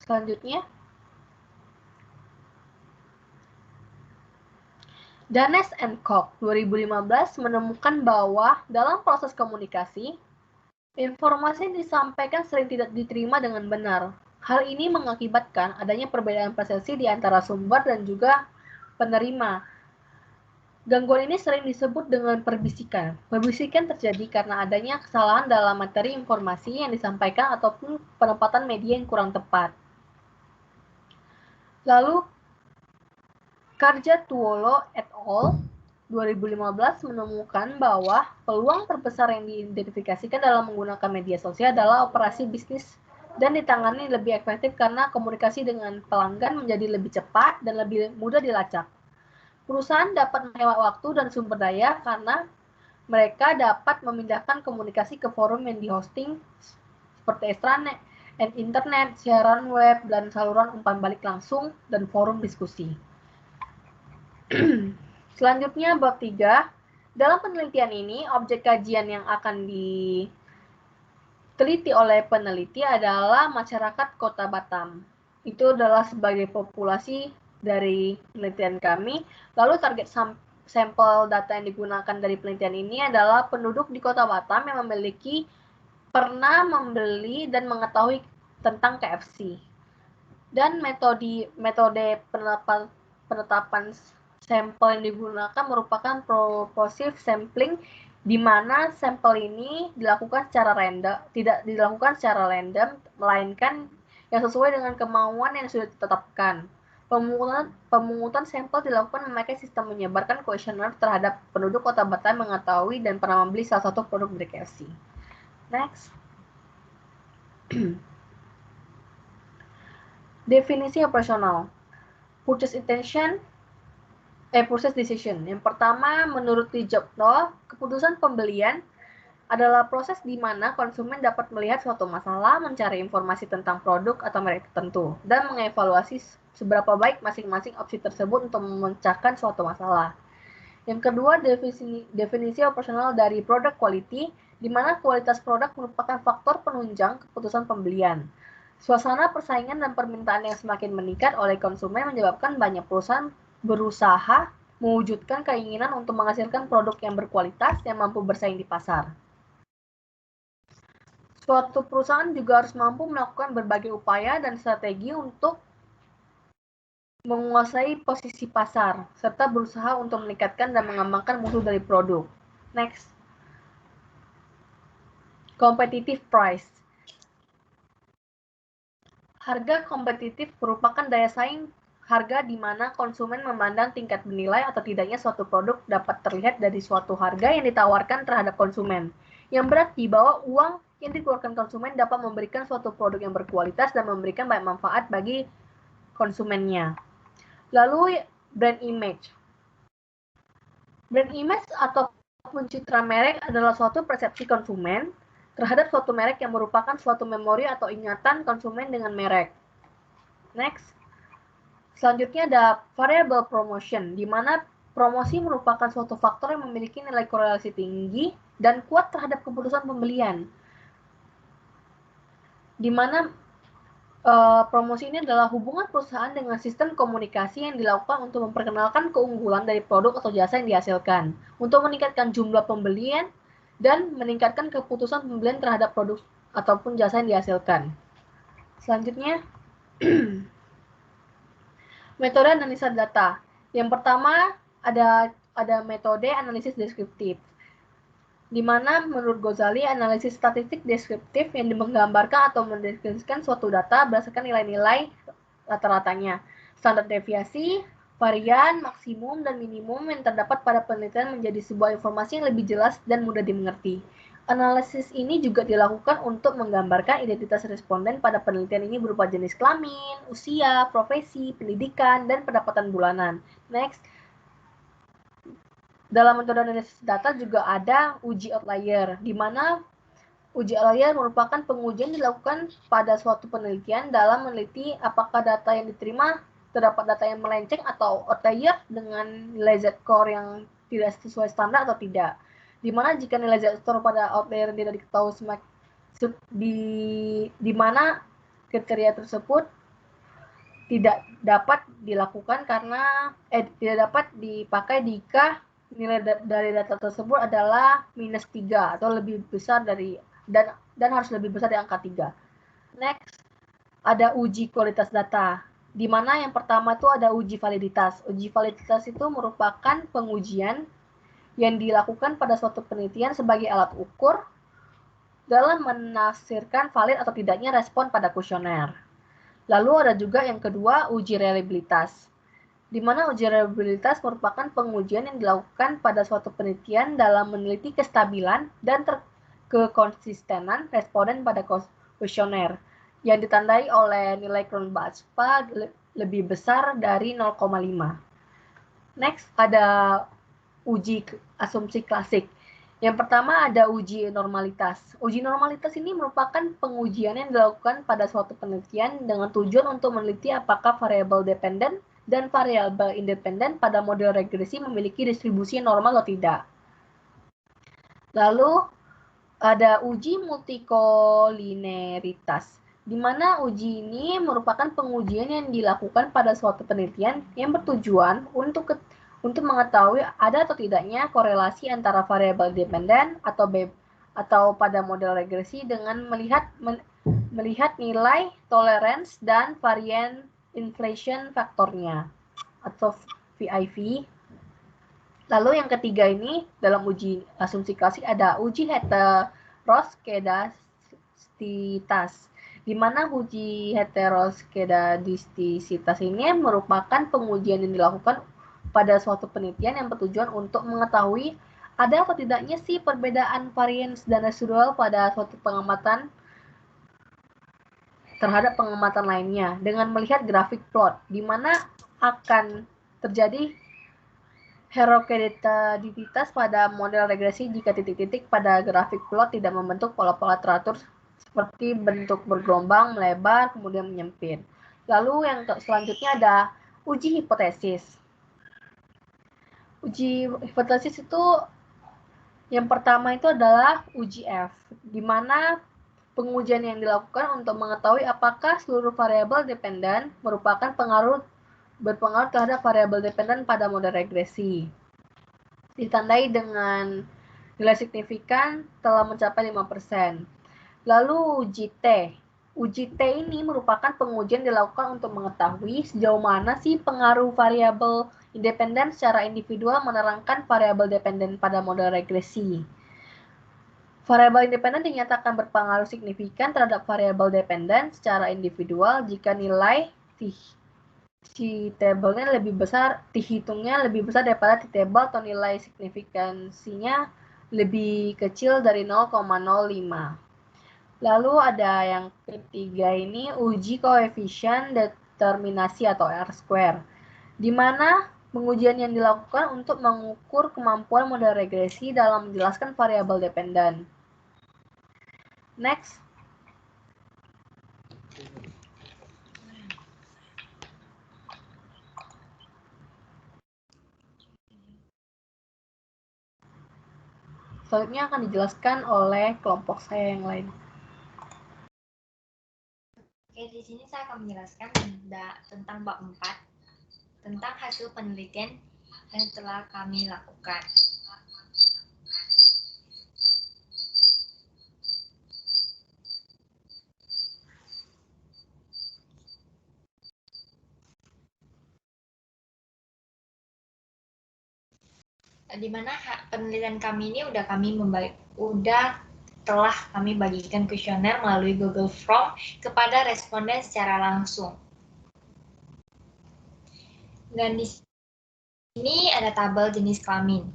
Selanjutnya, Danes and Koch 2015 menemukan bahwa dalam proses komunikasi, informasi yang disampaikan sering tidak diterima dengan benar. Hal ini mengakibatkan adanya perbedaan persepsi di antara sumber dan juga penerima. Gangguan ini sering disebut dengan perbisikan. Perbisikan terjadi karena adanya kesalahan dalam materi informasi yang disampaikan ataupun penempatan media yang kurang tepat. Lalu, Karjatuolo et al. 2015 menemukan bahwa peluang terbesar yang diidentifikasikan dalam menggunakan media sosial adalah operasi bisnis dan ditangani lebih efektif karena komunikasi dengan pelanggan menjadi lebih cepat dan lebih mudah dilacak. Perusahaan dapat menghemat waktu dan sumber daya karena mereka dapat memindahkan komunikasi ke forum yang dihosting seperti extranet, internet, siaran web, dan saluran umpan balik langsung dan forum diskusi. Selanjutnya bab 3. Dalam penelitian ini, objek kajian yang akan diteliti oleh peneliti adalah masyarakat Kota Batam. Itu adalah sebagai populasi dari penelitian kami. Lalu target sampel data yang digunakan dari penelitian ini adalah penduduk di Kota Batam yang pernah membeli dan mengetahui tentang KFC. Dan metode penetapan sampel yang digunakan merupakan proportive sampling, di mana sampel ini dilakukan secara random, tidak dilakukan secara random, melainkan yang sesuai dengan kemauan yang sudah ditetapkan. Pemungutan sampel dilakukan memakai sistem menyebarkan kuesioner terhadap penduduk Kota Batam mengetahui dan pernah membeli salah satu produk dari KFC. Next. Definisi operasional. Purchase decision. Yang pertama, menurut Lee Jobnol, keputusan pembelian adalah proses di mana konsumen dapat melihat suatu masalah, mencari informasi tentang produk atau merek tertentu, dan mengevaluasi seberapa baik masing-masing opsi tersebut untuk memecahkan suatu masalah. Yang kedua, definisi operasional dari product quality, di mana kualitas produk merupakan faktor penunjang keputusan pembelian. Suasana persaingan dan permintaan yang semakin meningkat oleh konsumen menyebabkan banyak perusahaan berusaha mewujudkan keinginan untuk menghasilkan produk yang berkualitas yang mampu bersaing di pasar. Suatu perusahaan juga harus mampu melakukan berbagai upaya dan strategi untuk menguasai posisi pasar, serta berusaha untuk meningkatkan dan mengembangkan mutu dari produk. Next. Competitive price. Harga kompetitif merupakan daya saing harga di mana konsumen memandang tingkat bernilai atau tidaknya suatu produk dapat terlihat dari suatu harga yang ditawarkan terhadap konsumen. Yang berarti bahwa uang yang dikeluarkan konsumen dapat memberikan suatu produk yang berkualitas dan memberikan banyak manfaat bagi konsumennya. Lalu, brand image. Brand image atau citra merek adalah suatu persepsi konsumen terhadap suatu merek yang merupakan suatu memori atau ingatan konsumen dengan merek. Next. Selanjutnya ada variable promotion, di mana promosi merupakan suatu faktor yang memiliki nilai korelasi tinggi dan kuat terhadap keputusan pembelian. Di mana promosi ini adalah hubungan perusahaan dengan sistem komunikasi yang dilakukan untuk memperkenalkan keunggulan dari produk atau jasa yang dihasilkan, untuk meningkatkan jumlah pembelian dan meningkatkan keputusan pembelian terhadap produk ataupun jasa yang dihasilkan. Selanjutnya, metode analisa data. Yang pertama ada metode analisis deskriptif, di mana menurut Ghazali, analisis statistik deskriptif yang menggambarkan atau mendeskripsikan suatu data berdasarkan nilai-nilai rata-ratanya, standar deviasi, varian, maksimum, dan minimum yang terdapat pada penelitian menjadi sebuah informasi yang lebih jelas dan mudah dimengerti. Analisis ini juga dilakukan untuk menggambarkan identitas responden pada penelitian ini berupa jenis kelamin, usia, profesi, pendidikan, dan pendapatan bulanan. Next. Dalam metode analisis data juga ada uji outlier, di mana uji outlier merupakan pengujian dilakukan pada suatu penelitian dalam meneliti apakah data yang diterima terdapat data yang melenceng atau outlier dengan nilai Z-score yang tidak sesuai standar atau tidak. Di mana jika nilai Z-score pada outlier tidak diketahui di mana kriteria tersebut tidak dapat dilakukan karena tidak dapat dipakai jika nilai dari data tersebut adalah -3 atau lebih besar dari dan harus lebih besar dari angka 3. Next, ada uji kualitas data, di mana yang pertama itu ada uji validitas. Uji validitas itu merupakan pengujian yang dilakukan pada suatu penelitian sebagai alat ukur dalam menafsirkan valid atau tidaknya respon pada kuesioner. Lalu ada juga yang kedua, uji reliabilitas, di mana uji reliabilitas merupakan pengujian yang dilakukan pada suatu penelitian dalam meneliti kestabilan dan kekonsistenan responden pada kuesioner yang ditandai oleh nilai Kron-Bacpa lebih besar dari 0,5. Next, ada uji asumsi klasik. Yang pertama ada uji normalitas. Uji normalitas ini merupakan pengujian yang dilakukan pada suatu penelitian dengan tujuan untuk meneliti apakah variabel dependen dan variabel independen pada model regresi memiliki distribusi normal atau tidak. Lalu ada uji multikolineritas, di mana uji ini merupakan pengujian yang dilakukan pada suatu penelitian yang bertujuan untuk mengetahui ada atau tidaknya korelasi antara variabel dependen atau pada model regresi dengan melihat nilai tolerance dan varian inflation faktornya atau VIV. Lalu yang ketiga ini dalam uji asumsi klasik ada uji heteroskedastisitas, di mana uji heteroskedastisitas ini merupakan pengujian yang dilakukan pada suatu penelitian yang bertujuan untuk mengetahui Ada atau tidaknya sih perbedaan varians dan residual pada suatu pengamatan terhadap pengamatan lainnya dengan melihat grafik plot, di mana akan terjadi heterogeneititas pada model regresi jika titik-titik pada grafik plot tidak membentuk pola-pola teratur seperti bentuk bergelombang, melebar, kemudian menyempit. Lalu yang selanjutnya ada uji hipotesis. Uji hipotesis itu yang pertama itu adalah uji F, di mana pengujian yang dilakukan untuk mengetahui apakah seluruh variabel dependen merupakan berpengaruh terhadap variabel dependen pada model regresi. Ditandai dengan nilai signifikan telah mencapai 5%. Lalu uji T. Uji T ini merupakan pengujian dilakukan untuk mengetahui sejauh mana sih pengaruh variabel independen secara individual menerangkan variabel dependen pada model regresi. Variabel independen dinyatakan berpengaruh signifikan terhadap variabel dependen secara individual jika nilai t-tabelnya lebih besar, dihitungnya lebih besar daripada t-table atau nilai signifikansinya lebih kecil dari 0,05. Lalu ada yang ketiga ini uji koefisien determinasi atau R-square, di mana pengujian yang dilakukan untuk mengukur kemampuan model regresi dalam menjelaskan variabel dependen. Next. Selanjutnya akan dijelaskan oleh kelompok saya yang lain. Oke, di sini saya akan menjelaskan tentang bab 4, tentang hasil penelitian yang telah kami lakukan. Di mana penelitian kami ini telah kami bagikan kuesioner melalui Google Form kepada responden secara langsung. Dan di sini ada tabel jenis kelamin.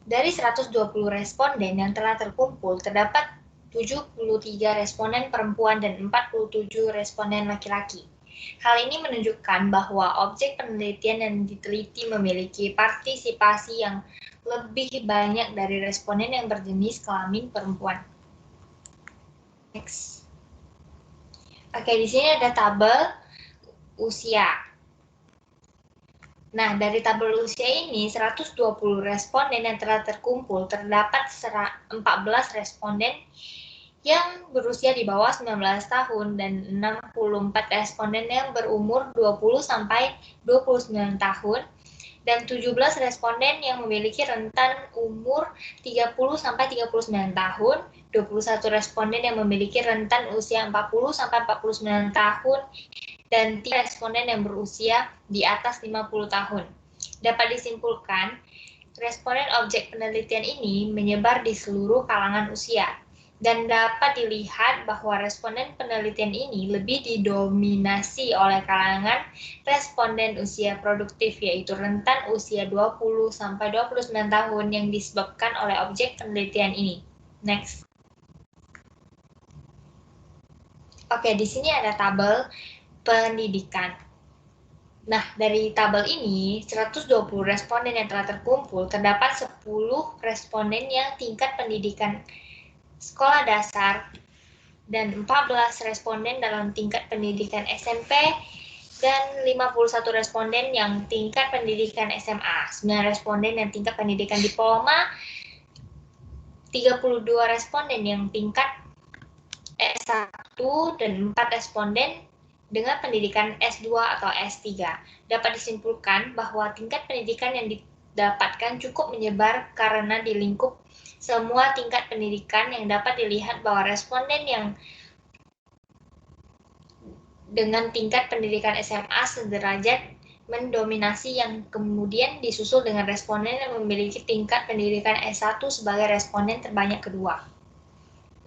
Dari 120 responden yang telah terkumpul, terdapat 73 responden perempuan dan 47 responden laki-laki. Hal ini menunjukkan bahwa objek penelitian yang diteliti memiliki partisipasi yang lebih banyak dari responden yang berjenis kelamin perempuan. Next. Oke, di sini ada tabel usia. Nah, dari tabel usia ini, 120 responden yang telah terkumpul, terdapat 14 responden yang berusia di bawah 19 tahun dan 64 responden yang berumur 20 sampai 29 tahun dan 17 responden yang memiliki rentan umur 30 sampai 39 tahun, 21 responden yang memiliki rentan usia 40 sampai 49 tahun dan 3 responden yang berusia di atas 50 tahun. Dapat disimpulkan, responden objek penelitian ini menyebar di seluruh kalangan usia. Dan dapat dilihat bahwa responden penelitian ini lebih didominasi oleh kalangan responden usia produktif, yaitu rentan usia 20 sampai 29 tahun yang disebabkan oleh objek penelitian ini. Next. Oke, di sini ada tabel pendidikan. Nah, dari tabel ini, 120 responden yang telah terkumpul, terdapat 10 responden yang tingkat pendidikan sekolah dasar dan 14 responden dalam tingkat pendidikan SMP dan 51 responden yang tingkat pendidikan SMA, 9 responden yang tingkat pendidikan diploma, 32 responden yang tingkat S1 dan 4 responden dengan pendidikan S2 atau S3. Dapat disimpulkan bahwa tingkat pendidikan yang didapatkan cukup menyebar karena di lingkup semua tingkat pendidikan yang dapat dilihat bahwa responden yang dengan tingkat pendidikan SMA sederajat mendominasi yang kemudian disusul dengan responden yang memiliki tingkat pendidikan S1 sebagai responden terbanyak kedua.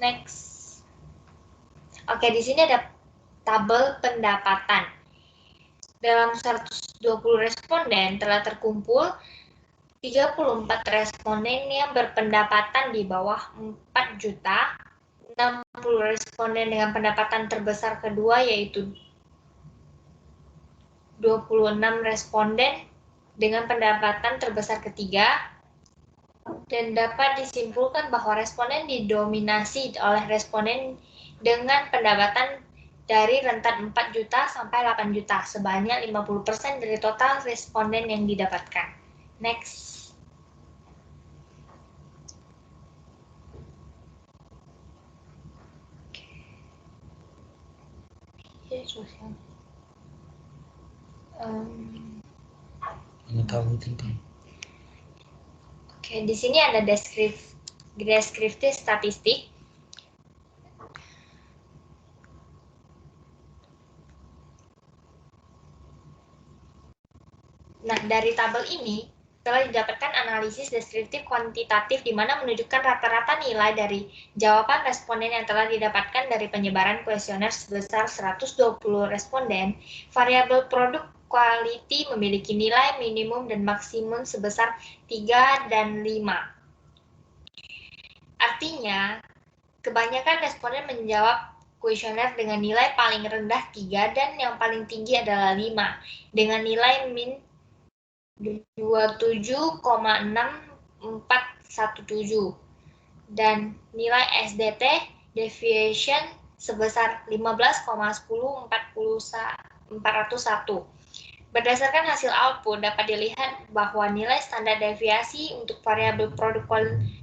Next. Oke, di sini ada tabel pendapatan. Dalam 120 responden telah terkumpul 34 responden yang berpendapatan di bawah 4 juta, 60 responden dengan pendapatan terbesar kedua yaitu 26 responden dengan pendapatan terbesar ketiga, dan dapat disimpulkan bahwa responden didominasi oleh responden dengan pendapatan dari rentan 4 juta sampai 8 juta, sebanyak 50% dari total responden yang didapatkan. Next. Oke, di sini ada deskriptif statistik. Nah, dari tabel ini telah didapatkan analisis deskriptif kuantitatif di mana menunjukkan rata-rata nilai dari jawaban responden yang telah didapatkan dari penyebaran kuesioner sebesar 120 responden. Variabel produk quality memiliki nilai minimum dan maksimum sebesar 3 dan 5. Artinya, kebanyakan responden menjawab kuesioner dengan nilai paling rendah 3 dan yang paling tinggi adalah 5 dengan nilai min 27,6417 dan nilai SDT deviation sebesar 15,1041. Berdasarkan hasil output dapat dilihat bahwa nilai standar deviasi untuk variabel produk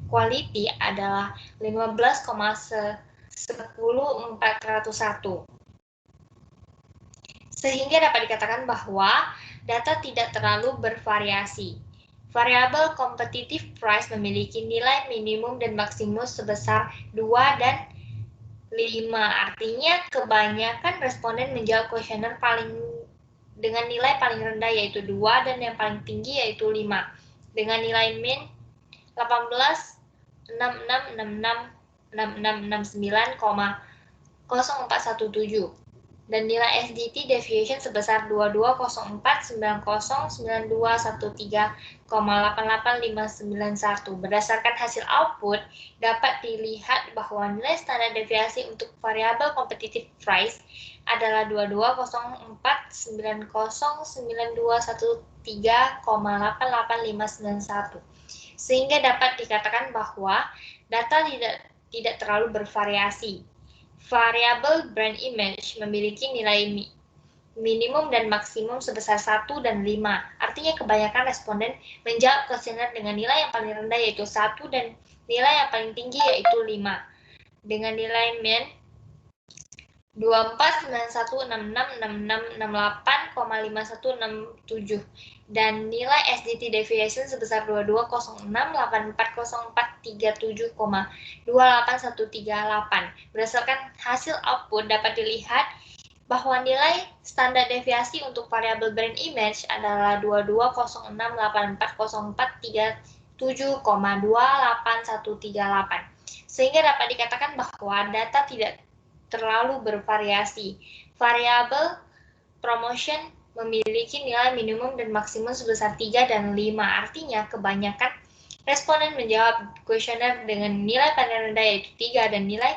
quality adalah 15,10401. Sehingga dapat dikatakan bahwa data tidak terlalu bervariasi. Variabel competitive price memiliki nilai minimum dan maksimum sebesar 2 dan 5. Artinya kebanyakan responden menjawab kuesioner dengan nilai paling rendah yaitu 2 dan yang paling tinggi yaitu 5. Dengan nilai min 18,666669,0417. Dan nilai SDT deviation sebesar 22049213,885991. Berdasarkan hasil output, dapat dilihat bahwa nilai standar deviasi untuk variabel competitive price adalah 2204909213,885991. Sehingga dapat dikatakan bahwa data tidak terlalu bervariasi. Variabel brand image memiliki nilai minimum dan maksimum sebesar 1 dan 5. Artinya kebanyakan responden menjawab kuesioner dengan nilai yang paling rendah yaitu 1 dan nilai yang paling tinggi yaitu 5. Dengan nilai min 2491666668,5167 dan nilai SDT deviation sebesar 2206840437,28138. Berdasarkan hasil output dapat dilihat bahwa nilai standar deviasi untuk variabel brand image adalah 2206840437,28138. Sehingga dapat dikatakan bahwa data tidak terlalu bervariasi. Variabel promotion memiliki nilai minimum dan maksimum sebesar 3 dan 5. Artinya kebanyakan responden menjawab kuesioner dengan nilai paling rendah yaitu 3 dan nilai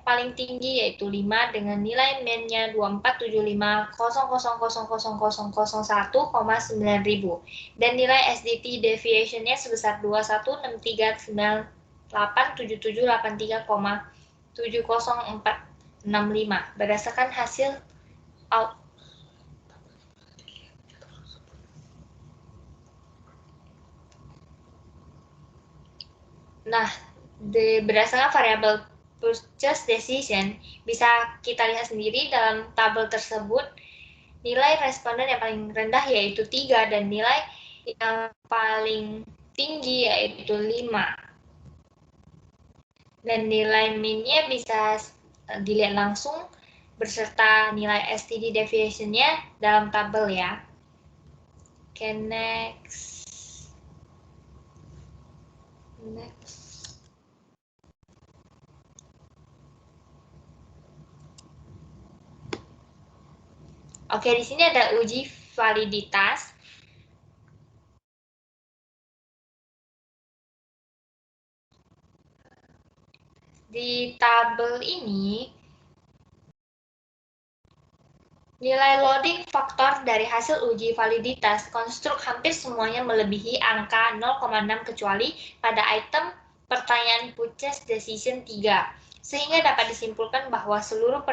paling tinggi yaitu 5 dengan nilai min-nya 2475000001,9000 dan nilai SDT deviation-nya sebesar 2163987783,70465 berdasarkan hasil out. Nah, berdasarkan variabel purchase decision bisa kita lihat sendiri dalam tabel tersebut nilai responden yang paling rendah yaitu 3 dan nilai yang paling tinggi yaitu 5. Dan nilai min-nya bisa dilihat langsung beserta nilai STD deviation-nya dalam tabel ya. Oke, next. Oke, di sini ada uji validitas. Di tabel ini, nilai loading faktor dari hasil uji validitas konstruk hampir semuanya melebihi angka 0,6 kecuali pada item pertanyaan purchase decision 3. Sehingga dapat disimpulkan bahwa seluruh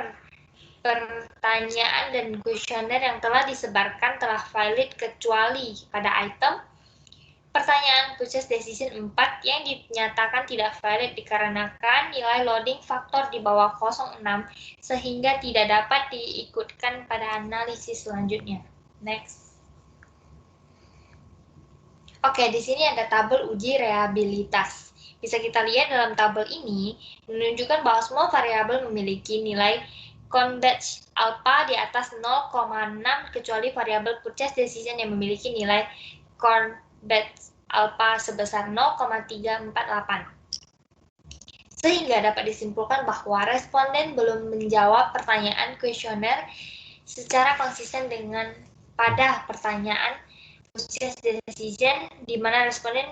pertanyaan dan kuesioner yang telah disebarkan telah valid kecuali pada item pertanyaan purchase decision 4 yang dinyatakan tidak valid dikarenakan nilai loading faktor di bawah 0,6 sehingga tidak dapat diikutkan pada analisis selanjutnya. Next. Oke, di sini ada tabel uji reliabilitas. Bisa kita lihat dalam tabel ini menunjukkan bahwa semua variabel memiliki nilai converge alpha di atas 0,6 kecuali variabel purchase decision yang memiliki nilai converge alpha sebesar 0,348. Sehingga dapat disimpulkan bahwa responden belum menjawab pertanyaan kuesioner secara konsisten dengan pada pertanyaan purchase decision di mana responden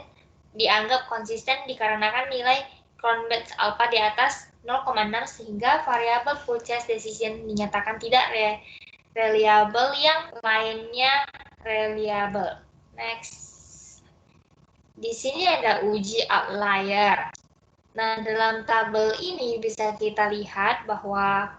dianggap konsisten dikarenakan nilai converge alpha di atas 0,6 sehingga variabel purchase decision dinyatakan tidak reliable, yang lainnya reliable. Next. Di sini ada uji outlier. Nah, dalam tabel ini bisa kita lihat bahwa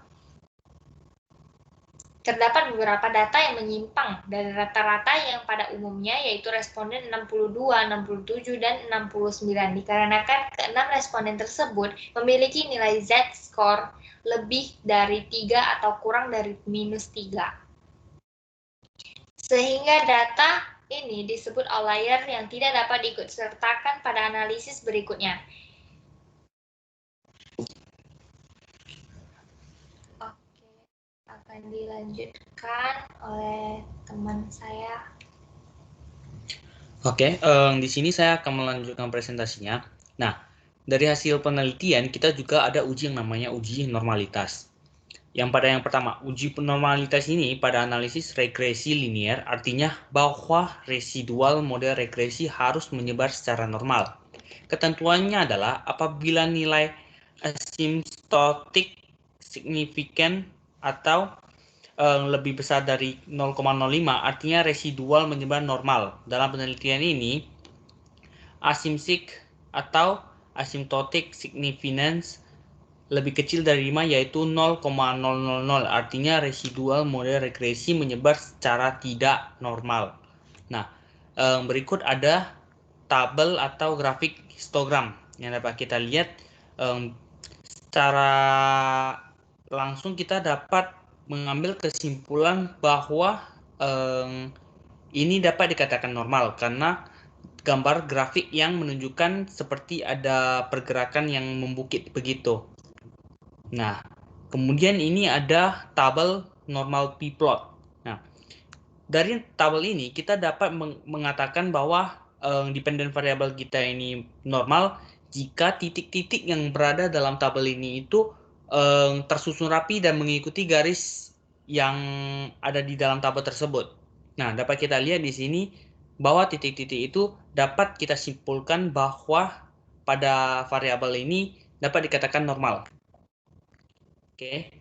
terdapat beberapa data yang menyimpang dari rata-rata yang pada umumnya yaitu responden 62, 67, dan 69 dikarenakan keenam responden tersebut memiliki nilai Z-score lebih dari 3 atau kurang dari -3. Sehingga data ini disebut outlier yang tidak dapat diikutsertakan pada analisis berikutnya. Akan dilanjutkan oleh teman saya. Oke, di sini saya akan melanjutkan presentasinya. Nah, dari hasil penelitian kita juga ada uji yang namanya uji normalitas. Yang pertama, uji normalitas ini pada analisis regresi linear artinya bahwa residual model regresi harus menyebar secara normal. Ketentuannya adalah apabila nilai asymptotic signifikan atau lebih besar dari 0,05 artinya residual menyebar normal. Dalam penelitian ini, asymptotic atau asymptotic significance lebih kecil dari 5 yaitu 0,000 artinya residual model regresi menyebar secara tidak normal. Nah, berikut ada tabel atau grafik histogram yang dapat kita lihat secara langsung kita dapat mengambil kesimpulan bahwa ini dapat dikatakan normal karena gambar grafik yang menunjukkan seperti ada pergerakan yang membukit begitu. Nah, kemudian ini ada tabel normal p-plot. Nah, dari tabel ini kita dapat mengatakan bahwa dependent variable kita ini normal jika titik-titik yang berada dalam tabel ini itu tersusun rapi dan mengikuti garis yang ada di dalam tabel tersebut. Nah, dapat kita lihat di sini bahwa titik-titik itu dapat kita simpulkan bahwa pada variabel ini dapat dikatakan normal. Oke,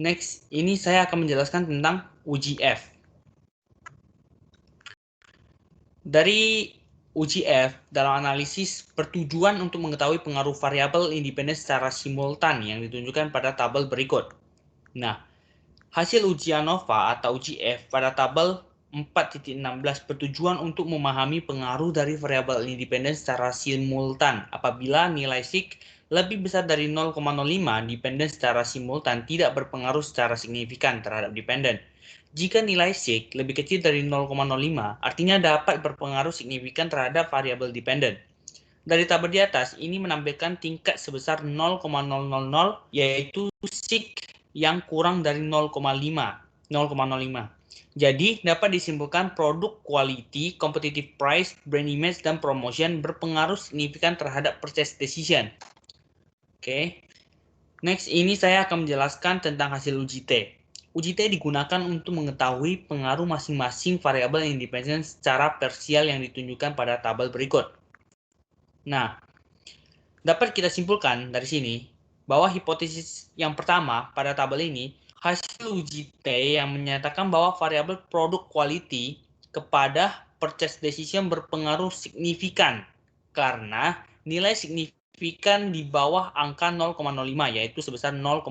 next ini saya akan menjelaskan tentang uji F. Dari uji F dalam analisis bertujuan untuk mengetahui pengaruh variabel independen secara simultan yang ditunjukkan pada tabel berikut. Nah, hasil uji ANOVA atau uji F pada tabel 4.16 bertujuan untuk memahami pengaruh dari variabel independen secara simultan apabila nilai sig lebih besar dari 0,05, dependen secara simultan tidak berpengaruh secara signifikan terhadap dependen. Jika nilai sig lebih kecil dari 0,05, artinya dapat berpengaruh signifikan terhadap variabel dependen. Dari tabel di atas, ini menampilkan tingkat sebesar 0,000, yaitu sig yang kurang dari 0,05. Jadi, dapat disimpulkan produk quality, competitive price, brand image, dan promotion berpengaruh signifikan terhadap purchase decision. Oke. Next, ini saya akan menjelaskan tentang hasil uji T. Uji T digunakan untuk mengetahui pengaruh masing-masing variabel independen secara parsial yang ditunjukkan pada tabel berikut. Nah, dapat kita simpulkan dari sini bahwa hipotesis yang pertama pada tabel ini, hasil uji T yang menyatakan bahwa variabel produk quality kepada purchase decision berpengaruh signifikan karena nilai signifikan di bawah angka 0,05 yaitu sebesar 0,000.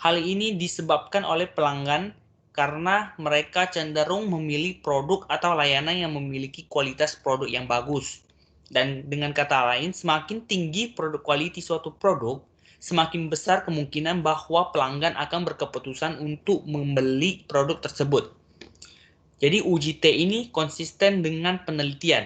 Hal ini disebabkan oleh pelanggan karena mereka cenderung memilih produk atau layanan yang memiliki kualitas produk yang bagus. Dan dengan kata lain, semakin tinggi produk quality suatu produk, semakin besar kemungkinan bahwa pelanggan akan berkeputusan untuk membeli produk tersebut. Jadi uji T ini konsisten dengan penelitian.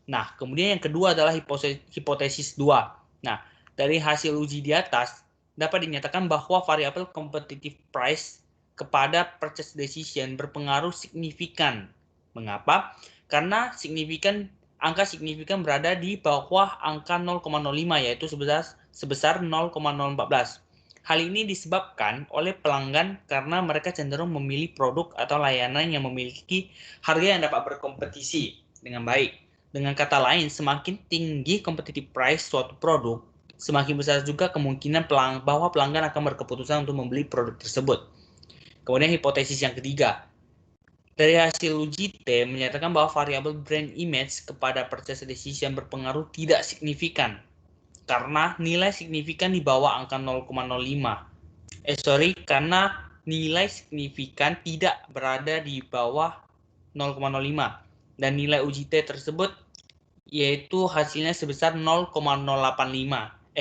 Nah, kemudian yang kedua adalah hipotesis 2. Nah, dari hasil uji di atas, dapat dinyatakan bahwa variabel competitive price kepada purchase decision berpengaruh signifikan. Mengapa? Karena angka signifikan berada di bawah angka 0,05 yaitu sebesar 0,014. Hal ini disebabkan oleh pelanggan karena mereka cenderung memilih produk atau layanan yang memiliki harga yang dapat berkompetisi dengan baik. Dengan kata lain, semakin tinggi competitive price suatu produk, semakin besar juga kemungkinan bahwa pelanggan akan berkeputusan untuk membeli produk tersebut. Kemudian hipotesis yang ketiga, dari hasil uji T menyatakan bahwa variabel brand image kepada purchase decision berpengaruh tidak signifikan karena nilai signifikan di bawah angka 0,05. Karena nilai signifikan tidak berada di bawah 0,05 dan nilai uji T tersebut yaitu hasilnya sebesar 0,083.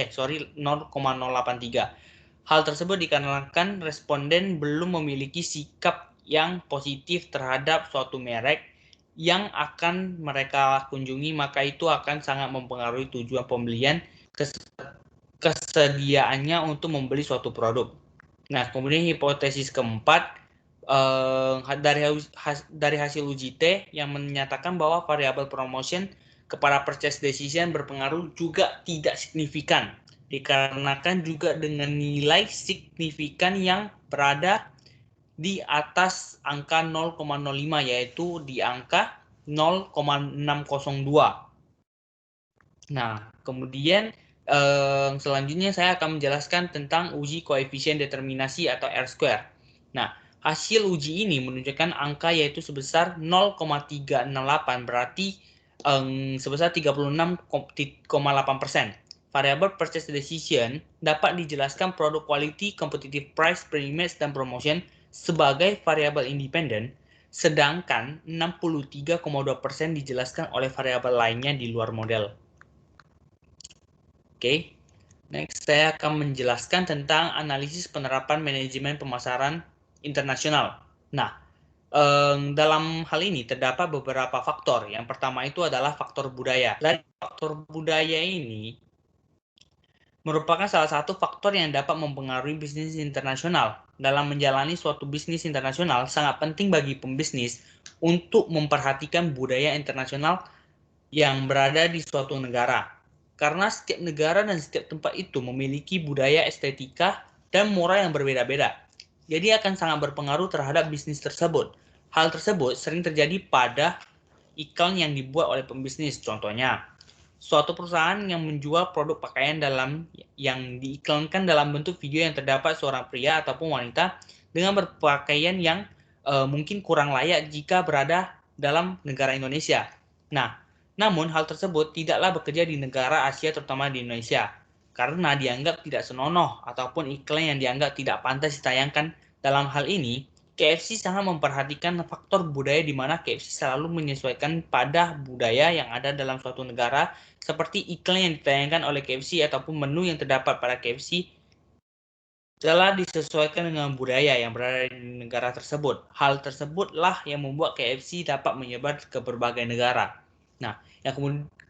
Hal tersebut dikarenakan responden belum memiliki sikap yang positif terhadap suatu merek yang akan mereka kunjungi, maka itu akan sangat mempengaruhi tujuan pembelian, kesediaannya untuk membeli suatu produk. Nah, kemudian hipotesis keempat, dari hasil uji T yang menyatakan bahwa variabel promotion kepada purchase decision berpengaruh juga tidak signifikan, dikarenakan juga dengan nilai signifikan yang berada di atas angka 0,05 yaitu di angka 0,602. Nah, kemudian selanjutnya saya akan menjelaskan tentang uji koefisien determinasi atau R-square. Nah, hasil uji ini menunjukkan angka yaitu sebesar 0,368 berarti sebesar 36,8%. Variabel purchase decision dapat dijelaskan produk quality, competitive price, brand image, dan promotion sebagai variabel independen, sedangkan 63,2% dijelaskan oleh variabel lainnya di luar model. Oke, next saya akan menjelaskan tentang analisis penerapan manajemen pemasaran internasional. Nah, dalam hal ini terdapat beberapa faktor. Yang pertama itu adalah faktor budaya. Dari faktor budaya ini merupakan salah satu faktor yang dapat mempengaruhi bisnis internasional. Dalam menjalani suatu bisnis internasional, sangat penting bagi pembisnis untuk memperhatikan budaya internasional yang berada di suatu negara. Karena setiap negara dan setiap tempat itu memiliki budaya, estetika, dan moral yang berbeda-beda. Jadi akan sangat berpengaruh terhadap bisnis tersebut. Hal tersebut sering terjadi pada iklan yang dibuat oleh pembisnis. Contohnya, suatu perusahaan yang menjual produk pakaian yang diiklankan dalam bentuk video yang terdapat seorang pria ataupun wanita dengan berpakaian yang mungkin kurang layak jika berada dalam negara Indonesia. Nah, namun hal tersebut tidaklah bekerja di negara Asia terutama di Indonesia karena dianggap tidak senonoh ataupun iklan yang dianggap tidak pantas ditayangkan. Dalam hal ini, KFC sangat memperhatikan faktor budaya di mana KFC selalu menyesuaikan pada budaya yang ada dalam suatu negara seperti iklan yang ditayangkan oleh KFC ataupun menu yang terdapat pada KFC telah disesuaikan dengan budaya yang berada di negara tersebut. Hal tersebutlah yang membuat KFC dapat menyebar ke berbagai negara. Nah,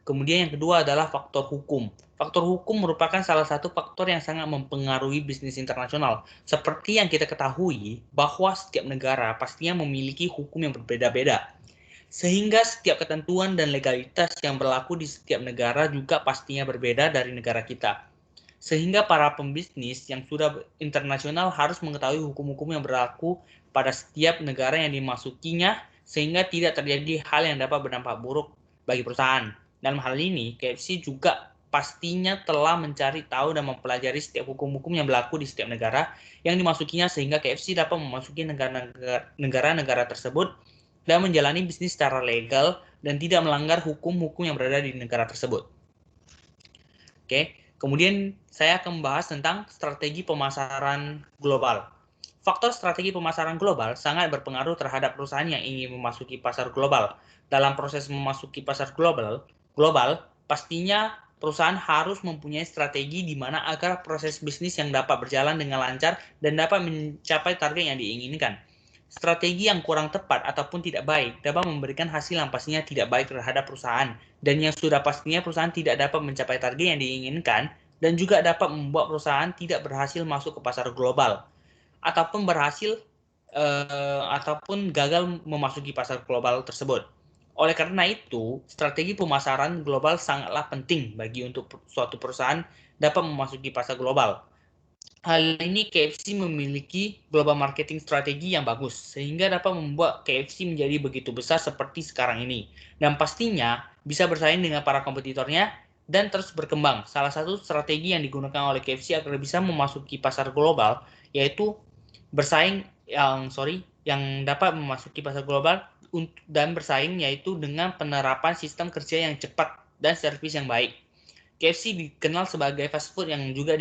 kemudian yang kedua adalah faktor hukum. Faktor hukum merupakan salah satu faktor yang sangat mempengaruhi bisnis internasional. Seperti yang kita ketahui bahwa setiap negara pastinya memiliki hukum yang berbeda-beda. Sehingga setiap ketentuan dan legalitas yang berlaku di setiap negara juga pastinya berbeda dari negara kita. Sehingga para pembisnis yang sudah internasional harus mengetahui hukum-hukum yang berlaku pada setiap negara yang dimasukinya sehingga tidak terjadi hal yang dapat berdampak buruk bagi perusahaan. Dalam hal ini, KFC juga pastinya telah mencari tahu dan mempelajari setiap hukum-hukum yang berlaku di setiap negara yang dimasukinya sehingga KFC dapat memasuki negara-negara tersebut dan menjalani bisnis secara legal dan tidak melanggar hukum-hukum yang berada di negara tersebut. Oke, kemudian saya akan membahas tentang strategi pemasaran global. Faktor strategi pemasaran global sangat berpengaruh terhadap perusahaan yang ingin memasuki pasar global. Dalam proses memasuki pasar global, pastinya perusahaan harus mempunyai strategi di mana agar proses bisnis yang dapat berjalan dengan lancar dan dapat mencapai target yang diinginkan. Strategi yang kurang tepat ataupun tidak baik dapat memberikan hasil yang pastinya tidak baik terhadap perusahaan dan yang sudah pastinya perusahaan tidak dapat mencapai target yang diinginkan dan juga dapat membuat perusahaan tidak berhasil masuk ke pasar global ataupun ataupun gagal memasuki pasar global tersebut. Oleh karena itu, strategi pemasaran global sangatlah penting bagi untuk suatu perusahaan dapat memasuki pasar global. Hal ini KFC memiliki global marketing strategi yang bagus, sehingga dapat membuat KFC menjadi begitu besar seperti sekarang ini. Dan pastinya bisa bersaing dengan para kompetitornya dan terus berkembang. Salah satu strategi yang digunakan oleh KFC agar bisa memasuki pasar global, yaitu yang dapat memasuki pasar global dan bersaing yaitu dengan penerapan sistem kerja yang cepat dan servis yang baik. KFC dikenal sebagai fast food yang juga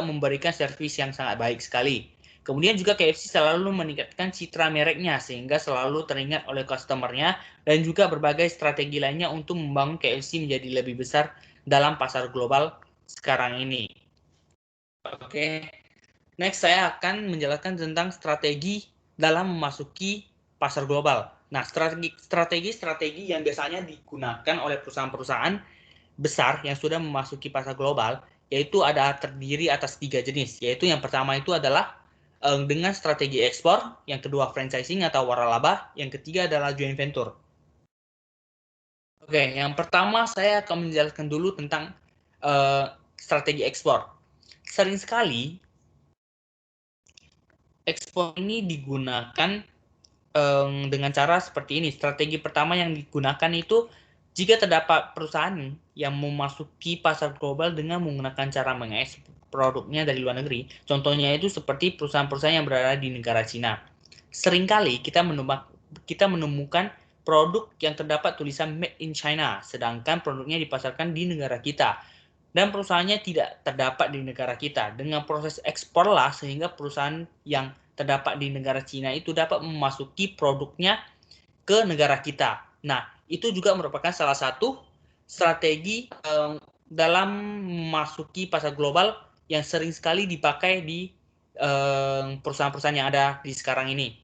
memberikan servis yang sangat baik sekali. Kemudian juga KFC selalu meningkatkan citra mereknya sehingga selalu teringat oleh customer-nya dan juga berbagai strategi lainnya untuk membangun KFC menjadi lebih besar dalam pasar global sekarang ini. Oke. Next saya akan menjelaskan tentang strategi dalam memasuki pasar global. Nah, strategi yang biasanya digunakan oleh perusahaan-perusahaan besar yang sudah memasuki pasar global, yaitu terdiri atas 3 jenis, yaitu yang pertama itu adalah dengan strategi ekspor, yang kedua franchising atau waralaba, yang ketiga adalah joint venture. Oke, yang pertama saya akan menjelaskan dulu tentang strategi ekspor. Sering sekali ekspor ini digunakan dengan cara seperti ini. Strategi pertama yang digunakan itu jika terdapat perusahaan yang memasuki pasar global dengan menggunakan cara mengekspor produknya dari luar negeri. Contohnya itu seperti perusahaan-perusahaan yang berada di negara Cina. Seringkali kita menemukan produk yang terdapat tulisan Made in China, sedangkan produknya dipasarkan di negara kita. Dan perusahaannya tidak terdapat di negara kita. Dengan proses eksporlah sehingga perusahaan yang terdapat di negara Cina itu dapat memasuki produknya ke negara kita. Nah, itu juga merupakan salah satu strategi dalam memasuki pasar global yang sering sekali dipakai di perusahaan-perusahaan yang ada di sekarang ini.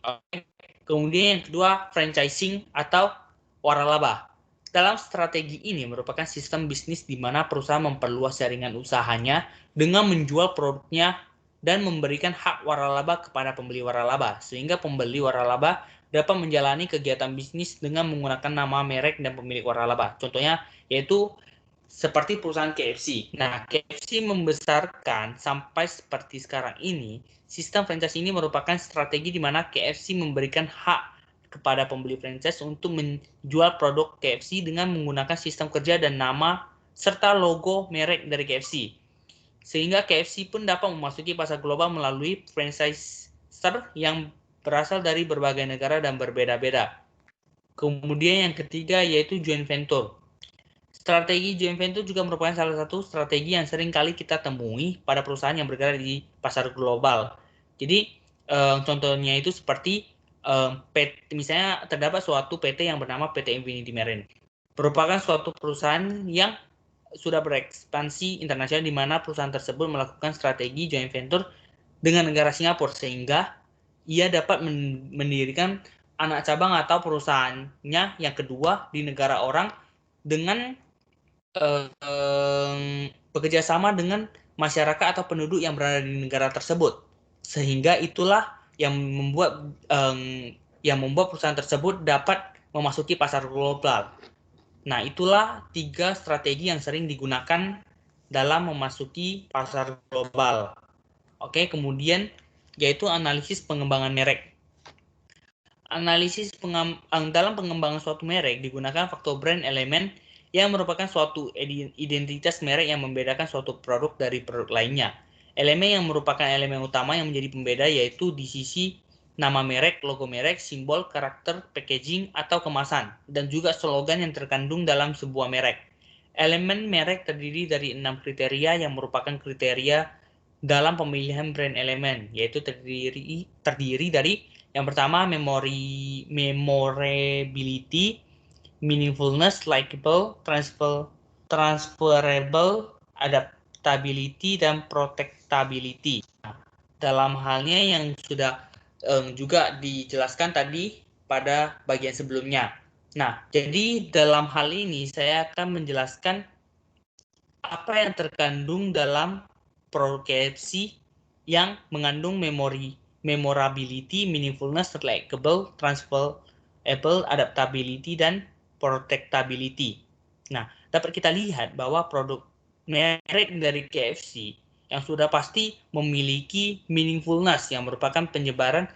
Kemudian yang kedua, franchising atau waralaba. Dalam strategi ini merupakan sistem bisnis di mana perusahaan memperluas jaringan usahanya dengan menjual produknya dan memberikan hak waralaba kepada pembeli waralaba, sehingga pembeli waralaba dapat menjalani kegiatan bisnis dengan menggunakan nama, merek, dan pemilik waralaba. Contohnya yaitu seperti perusahaan KFC. Nah, KFC membesarkan sampai seperti sekarang ini. Sistem franchise ini merupakan strategi di mana KFC memberikan hak kepada pembeli franchise untuk menjual produk KFC dengan menggunakan sistem kerja dan nama serta logo merek dari KFC. Sehingga KFC pun dapat memasuki pasar global melalui franchiser yang berasal dari berbagai negara dan berbeda-beda. Kemudian yang ketiga yaitu joint venture. Strategi joint venture juga merupakan salah satu strategi yang sering kali kita temui pada perusahaan yang bergerak di pasar global. Jadi contohnya itu seperti misalnya terdapat suatu PT yang bernama PT Infinity Marine. Merupakan suatu perusahaan yang sudah berekspansi internasional di mana perusahaan tersebut melakukan strategi joint venture dengan negara Singapura sehingga ia dapat mendirikan anak cabang atau perusahaannya yang kedua di negara orang dengan bekerja sama dengan masyarakat atau penduduk yang berada di negara tersebut, sehingga itulah yang membuat perusahaan tersebut dapat memasuki pasar global. Nah, itulah 3 strategi yang sering digunakan dalam memasuki pasar global. Oke, kemudian yaitu analisis pengembangan merek. Dalam pengembangan suatu merek digunakan faktor brand elemen yang merupakan suatu identitas merek yang membedakan suatu produk dari produk lainnya. Elemen yang merupakan elemen utama yang menjadi pembeda yaitu di sisi nama merek, logo merek, simbol, karakter, packaging, atau kemasan, dan juga slogan yang terkandung dalam sebuah merek. Elemen merek terdiri dari 6 kriteria yang merupakan kriteria dalam pemilihan brand elemen, yaitu terdiri dari yang pertama memorability, meaningfulness, likable, transferable, adaptability, dan protectability. Nah, dalam halnya yang sudah juga dijelaskan tadi pada bagian sebelumnya. Nah, jadi dalam hal ini saya akan menjelaskan apa yang terkandung dalam produk KFC yang mengandung memorability, meaningfulness, likable, transferable, adaptability, dan protectability. Nah, dapat kita lihat bahwa produk merek dari KFC yang sudah pasti memiliki meaningfulness yang merupakan penyebaran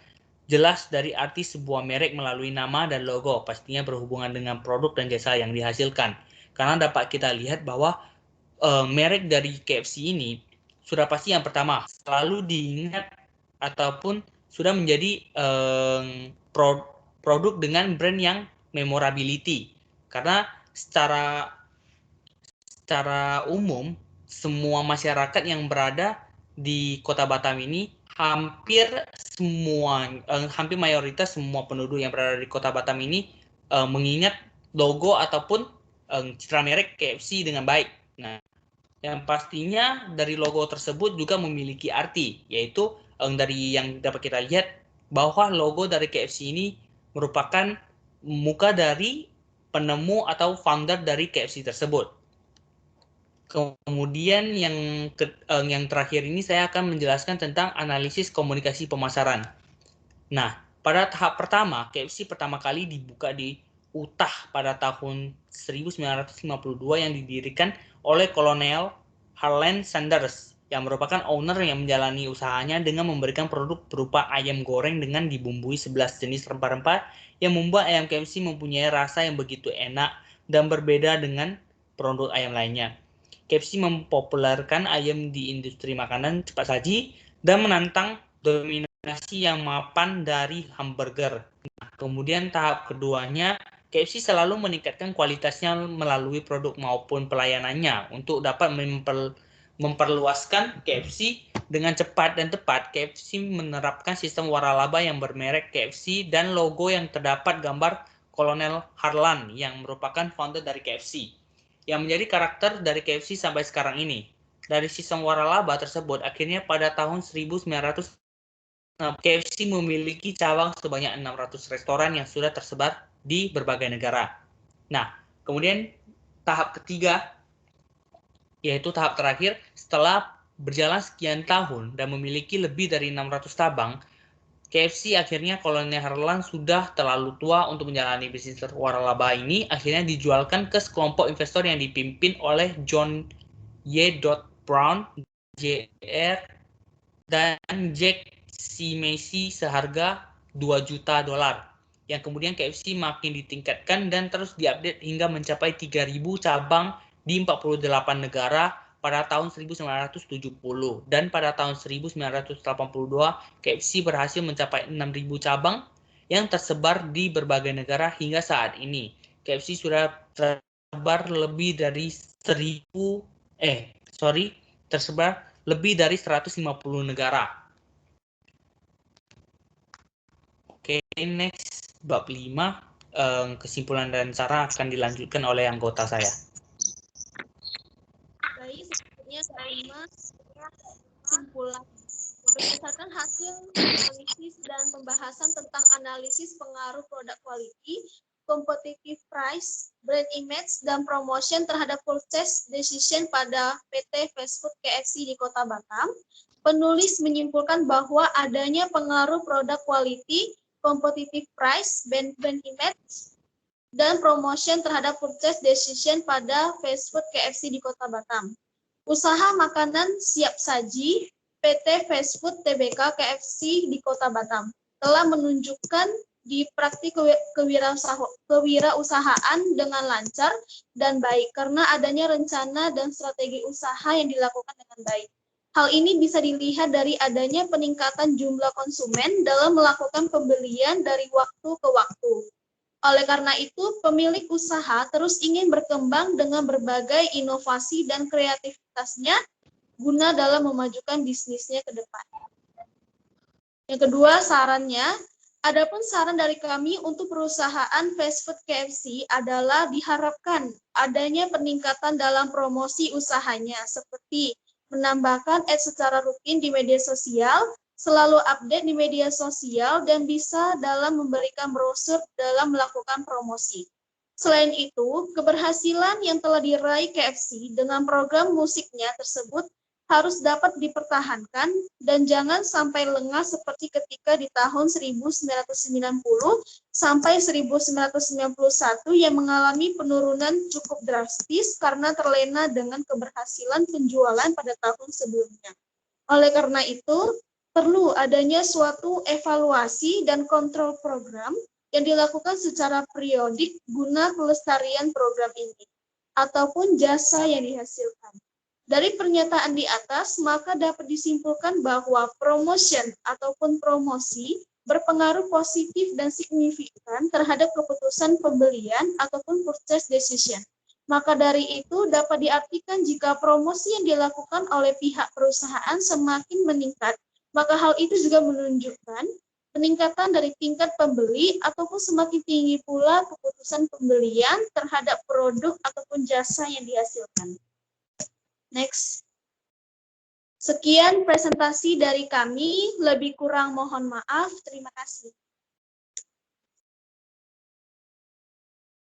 jelas dari arti sebuah merek melalui nama dan logo, pastinya berhubungan dengan produk dan jasa yang dihasilkan. Karena dapat kita lihat bahwa merek dari KFC ini sudah pasti yang pertama selalu diingat ataupun sudah menjadi produk dengan brand yang memorability. Karena secara umum semua masyarakat yang berada di Kota Batam ini hampir mayoritas semua penduduk yang berada di Kota Batam ini mengingat logo ataupun citra merek KFC dengan baik. Nah, yang pastinya dari logo tersebut juga memiliki arti, yaitu dari yang dapat kita lihat bahwa logo dari KFC ini merupakan muka dari penemu atau founder dari KFC tersebut. Kemudian yang terakhir ini saya akan menjelaskan tentang analisis komunikasi pemasaran. Nah, pada tahap pertama, KFC pertama kali dibuka di Utah pada tahun 1952 yang didirikan oleh Kolonel Harland Sanders yang merupakan owner yang menjalani usahanya dengan memberikan produk berupa ayam goreng dengan dibumbui 11 jenis rempah-rempah yang membuat ayam KFC mempunyai rasa yang begitu enak dan berbeda dengan produk ayam lainnya. KFC mempopulerkan ayam di industri makanan cepat saji dan menantang dominasi yang mapan dari hamburger. Nah, kemudian tahap keduanya, KFC selalu meningkatkan kualitasnya melalui produk maupun pelayanannya untuk dapat memperluaskan KFC dengan cepat dan tepat. KFC menerapkan sistem waralaba yang bermerek KFC dan logo yang terdapat gambar Kolonel Harlan yang merupakan founder dari KFC, yang menjadi karakter dari KFC sampai sekarang ini. Dari sistem waralaba tersebut, akhirnya pada tahun 1900 KFC memiliki cabang sebanyak 600 restoran yang sudah tersebar di berbagai negara. Nah, kemudian tahap ketiga, yaitu tahap terakhir, setelah berjalan sekian tahun dan memiliki lebih dari 600 cabang, KFC akhirnya Kolonel Harlan sudah terlalu tua untuk menjalani bisnis waralaba ini, akhirnya dijualkan ke sekelompok investor yang dipimpin oleh John Y. Brown, Jr. dan Jack C. Macy seharga $2 juta, yang kemudian KFC makin ditingkatkan dan terus diupdate hingga mencapai 3.000 cabang di 48 negara pada tahun 1970, dan pada tahun 1982 KFC berhasil mencapai 6.000 cabang yang tersebar di berbagai negara hingga saat ini. KFC sudah tersebar lebih dari 150 negara. Oke, next bab 5, kesimpulan dan saran akan dilanjutkan oleh anggota saya. Baik, selanjutnya kesimpulan. Berdasarkan hasil analisis dan pembahasan tentang analisis pengaruh produk quality, competitive price, brand image, dan promotion terhadap purchase decision pada PT Fast Food KFC di Kota Batam, penulis menyimpulkan bahwa adanya pengaruh produk quality, competitive price, brand image, dan promotion terhadap purchase decision pada Fast Food KFC di Kota Batam. Usaha makanan siap saji PT Fast Food Tbk KFC di Kota Batam telah menunjukkan di praktik kewirausahaan dengan lancar dan baik karena adanya rencana dan strategi usaha yang dilakukan dengan baik. Hal ini bisa dilihat dari adanya peningkatan jumlah konsumen dalam melakukan pembelian dari waktu ke waktu. Oleh karena itu, pemilik usaha terus ingin berkembang dengan berbagai inovasi dan kreativitasnya guna dalam memajukan bisnisnya ke depan. Yang kedua, sarannya, adapun saran dari kami untuk perusahaan fast food KFC adalah diharapkan adanya peningkatan dalam promosi usahanya, seperti menambahkan ads secara rutin di media sosial, selalu update di media sosial, dan bisa dalam memberikan brosur dalam melakukan promosi. Selain itu, keberhasilan yang telah diraih KFC dengan program musiknya tersebut harus dapat dipertahankan dan jangan sampai lengah seperti ketika di tahun 1990 sampai 1991 yang mengalami penurunan cukup drastis karena terlena dengan keberhasilan penjualan pada tahun sebelumnya. Oleh karena itu, perlu adanya suatu evaluasi dan kontrol program yang dilakukan secara periodik guna pelestarian program ini ataupun jasa yang dihasilkan. Dari pernyataan di atas, maka dapat disimpulkan bahwa promotion ataupun promosi berpengaruh positif dan signifikan terhadap keputusan pembelian ataupun purchase decision. Maka dari itu dapat diartikan jika promosi yang dilakukan oleh pihak perusahaan semakin meningkat, maka hal itu juga menunjukkan peningkatan dari tingkat pembeli ataupun semakin tinggi pula keputusan pembelian terhadap produk ataupun jasa yang dihasilkan. Next. Sekian presentasi dari kami, lebih kurang mohon maaf. Terima kasih.